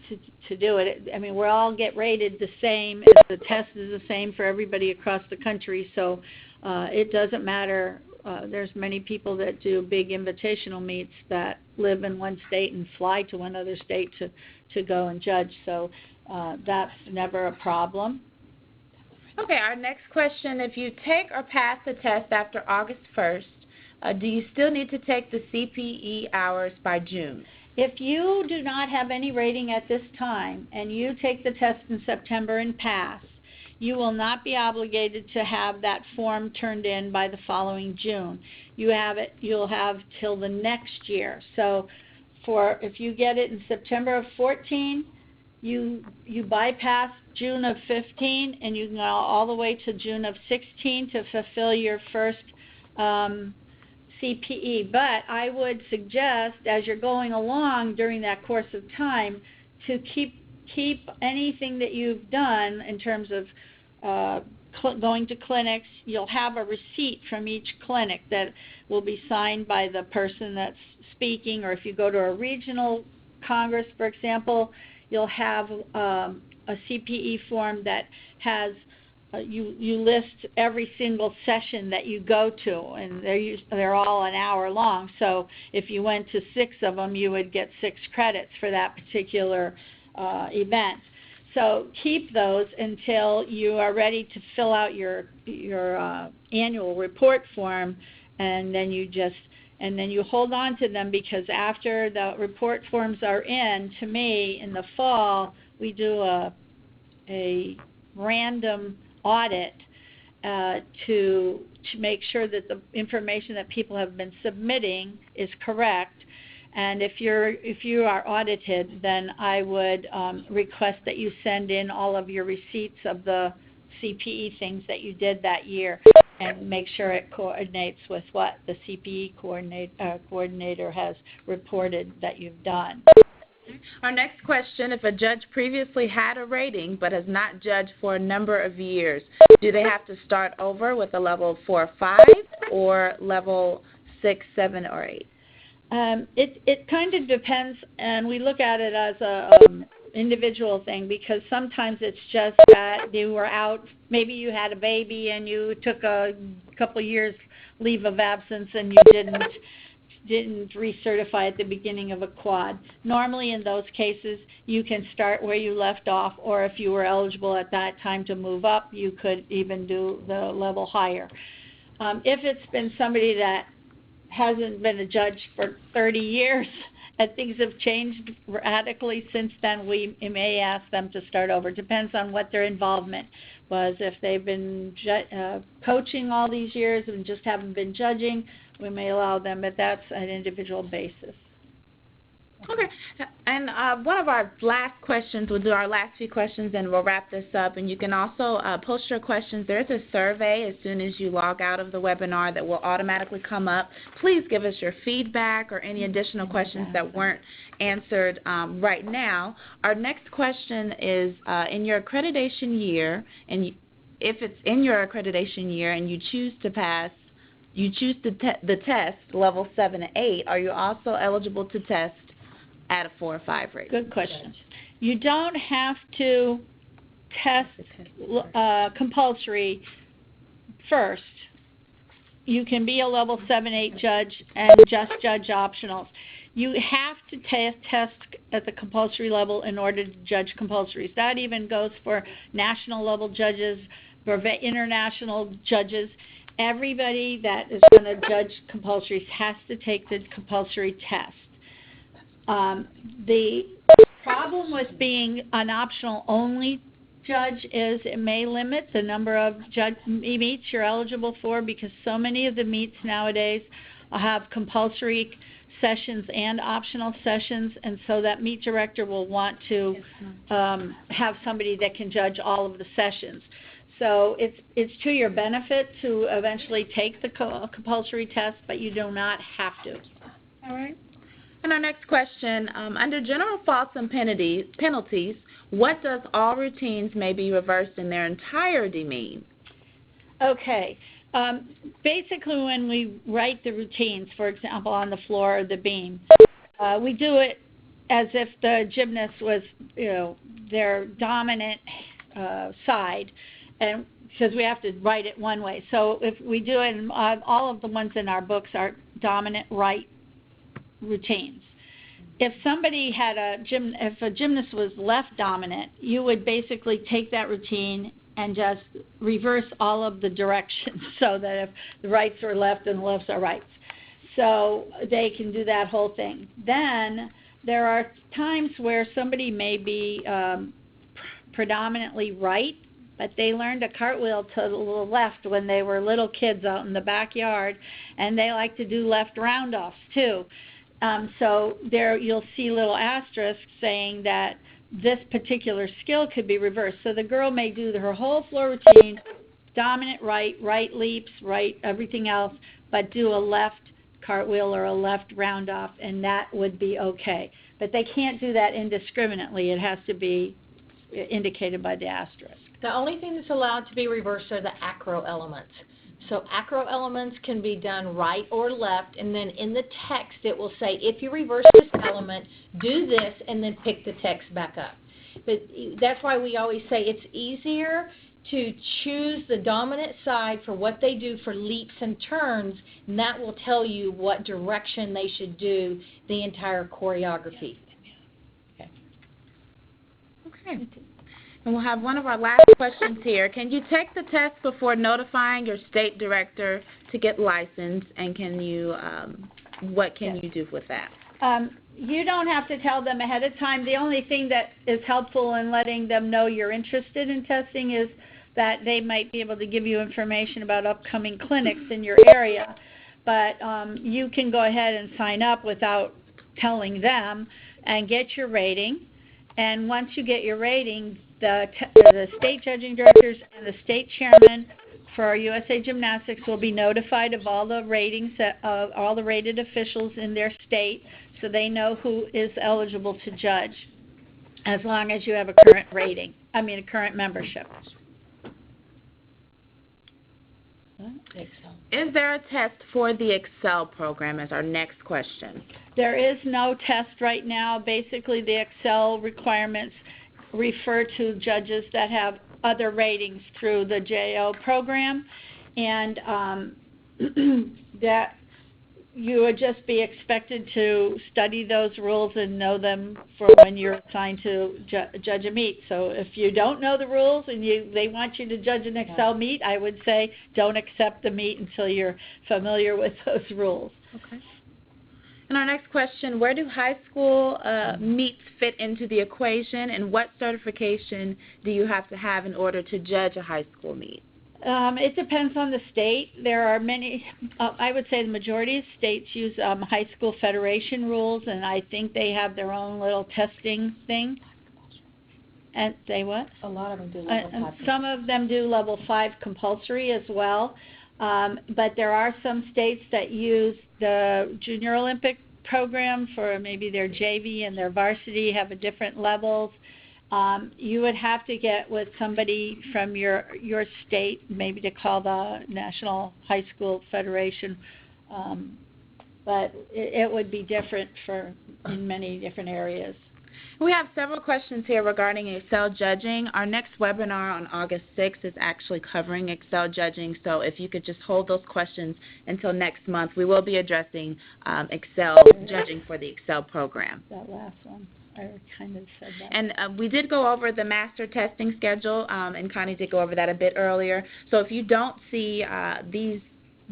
to do it. I mean, we all get rated the same. The test is the same for everybody across the country, so it doesn't matter. There's many people that do big invitational meets that live in one state and fly to another state to go and judge, so that's never a problem. Okay, our next question, if you take or pass the test after August 1st, do you still need to take the CPE hours by June? If you do not have any rating at this time and you take the test in September and pass, you will not be obligated to have that form turned in by the following June. You'll have till the next year. So if you get it in September of 14, you bypass June of 15, and you can go all the way to June of 16 to fulfill your first CPE. But I would suggest, as you're going along during that course of time, to keep anything that you've done in terms of going to clinics. You'll have a receipt from each clinic that will be signed by the person that's speaking, or if you go to a regional congress, for example, you'll have a CPE form that has you list every single session that you go to, and they're all an hour long. So if you went to 6 of them, you would get 6 credits for that particular event. So keep those until you are ready to fill out your annual report form, and then you hold on to them, because after the report forms are in, to me, in the fall, we do a random audit to make sure that the information that people have been submitting is correct. And if you are audited, then I would request that you send in all of your receipts of the CPE things that you did that year, and make sure it coordinates with what the CPE coordinator has reported that you've done. Our next question, if a judge previously had a rating but has not judged for a number of years, do they have to start over with a level 4 or 5, or level 6, 7, or 8? It kind of depends, and we look at it as a individual thing, because sometimes it's just that you were out, maybe you had a baby and you took a couple years leave of absence and you didn't recertify at the beginning of a quad. Normally in those cases you can start where you left off, or if you were eligible at that time to move up, you could even do the level higher. If it's been somebody that hasn't been a judge for 30 years and things have changed radically since then, we may ask them to start over. Depends on what their involvement was. If they've been coaching all these years and just haven't been judging, we may allow them, but that's an individual basis. Okay. And one of our last questions, we'll do our last few questions and we'll wrap this up. And you can also post your questions. There's a survey as soon as you log out of the webinar that will automatically come up. Please give us your feedback or any additional questions that weren't answered right now. Our next question is in your accreditation year, and if it's in your accreditation year and you choose to pass, you choose the test, level 7 to 8, are you also eligible to test at a 4 or 5 rating? Good question. You don't have to test compulsory first. You can be a level 7, 8 judge and just judge optionals. You have to test at the compulsory level in order to judge compulsories. That even goes for national level judges, for international judges. Everybody that is going to judge compulsories has to take the compulsory test. The problem with being an optional only judge is it may limit the number of meets you're eligible for, because so many of the meets nowadays have compulsory sessions and optional sessions, and so that meet director will want to have somebody that can judge all of the sessions. So it's to your benefit to eventually take the compulsory test, but you do not have to. All right. And our next question, under general faults and penalties, what does all routines may be reversed in their entirety mean? Okay. Basically, when we write the routines, for example, on the floor or the beam, we do it as if the gymnast was, their dominant side, and because we have to write it one way. So if we do it, and all of the ones in our books are dominant right routines. If somebody had if a gymnast was left dominant, you would basically take that routine and just reverse all of the directions so that if the rights are left and the lefts are rights. So they can do that whole thing. Then there are times where somebody may be predominantly right, but they learned a cartwheel to the left when they were little kids out in the backyard, and they like to do left roundoffs too. So there you'll see little asterisks saying that this particular skill could be reversed. So the girl may do her whole floor routine, dominant right, right leaps, right everything else, but do a left cartwheel or a left roundoff, and that would be okay. But they can't do that indiscriminately. It has to be indicated by the asterisk. The only thing that's allowed to be reversed are the acro elements. So acro elements can be done right or left, and then in the text it will say, if you reverse this element, do this, and then pick the text back up. But that's why we always say it's easier to choose the dominant side for what they do for leaps and turns, and that will tell you what direction they should do the entire choreography. Okay. And we'll have one of our last questions here. Can you take the test before notifying your state director to get licensed, and can you, what can you do with that? You don't have to tell them ahead of time. The only thing that is helpful in letting them know you're interested in testing is that they might be able to give you information about upcoming clinics in your area. But you can go ahead and sign up without telling them and get your rating. And once you get your rating, the state judging directors and the state chairman for USA Gymnastics will be notified of all the ratings, all the rated officials in their state, so they know who is eligible to judge, as long as you have a current rating, a current membership. Is there a test for the Excel program as our next question? There is no test right now. Basically, the Excel requirements refer to judges that have other ratings through the JO program, and that you would just be expected to study those rules and know them for when you're assigned to judge a meet. So if you don't know the rules and they want you to judge an Excel meet, I would say don't accept the meet until you're familiar with those rules. Okay. And our next question, where do high school meets fit into the equation, and what certification do you have to have in order to judge a high school meet? It depends on the state. There are many, I would say the majority of states use high school federation rules, and I think they have their own little testing thing. And say what? A lot of them do level 5. Some of them do level 5 compulsory as well. But there are some states that use the Junior Olympic program for maybe their JV and their varsity have a different levels. You would have to get with somebody from your state, maybe to call the National High School Federation. But it would be different in many different areas. We have several questions here regarding Excel judging. Our next webinar on August 6th is actually covering Excel judging, so if you could just hold those questions until next month, we will be addressing Excel judging for the Excel program. That last one, I kind of said that. And we did go over the master testing schedule, and Connie did go over that a bit earlier. So if you don't see these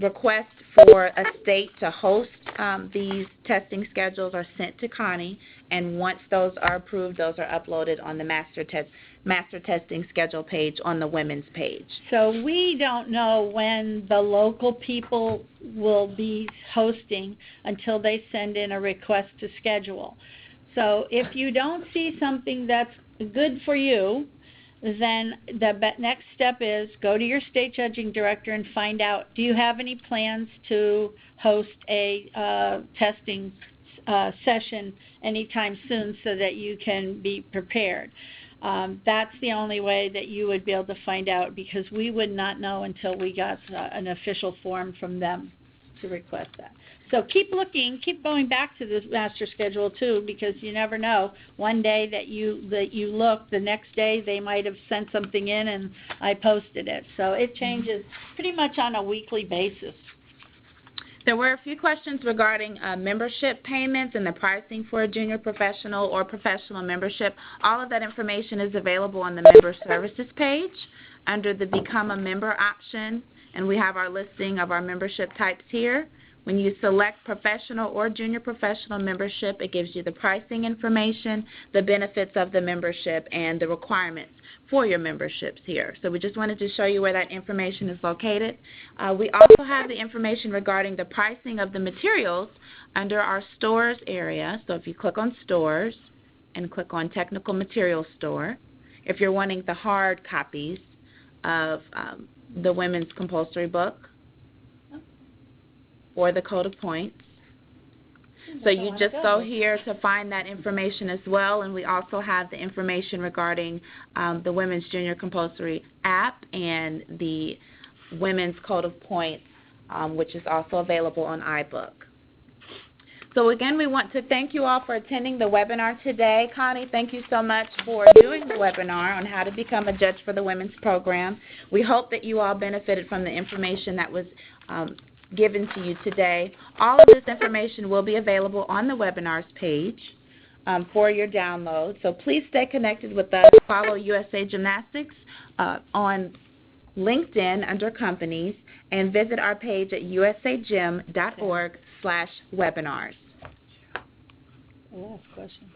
requests for a state to host these testing schedules are sent to Connie, and once those are approved, those are uploaded on the master testing schedule page on the women's page. So we don't know when the local people will be hosting until they send in a request to schedule. So if you don't see something that's good for you, then the next step is go to your state judging director and find out, do you have any plans to host a testing session anytime soon so that you can be prepared. That's the only way that you would be able to find out, because we would not know until we got an official form from them to request that. So keep looking, keep going back to the master schedule too, because you never know. One day that you look, the next day they might have sent something in and I posted it. So it changes pretty much on a weekly basis. There were a few questions regarding membership payments and the pricing for a junior professional or professional membership. All of that information is available on the Member Services page under the Become a Member option, and we have our listing of our membership types here. When you select professional or junior professional membership, it gives you the pricing information, the benefits of the membership, and the requirements for your memberships here. So we just wanted to show you where that information is located. We also have the information regarding the pricing of the materials under our stores area. So if you click on stores and click on technical materials store, if you're wanting the hard copies of the women's compulsory book, or the Code of Points. So you just go here to find that information as well, and we also have the information regarding the Women's Junior Compulsory app and the Women's Code of Points, which is also available on iBook. So again, we want to thank you all for attending the webinar today. Connie, thank you so much for doing the webinar on how to become a judge for the women's program. We hope that you all benefited from the information that was given to you today. All of this information will be available on the webinars page for your download. So please stay connected with us. Follow USA Gymnastics on LinkedIn under companies, and visit our page at usagym.org/webinars. Last question.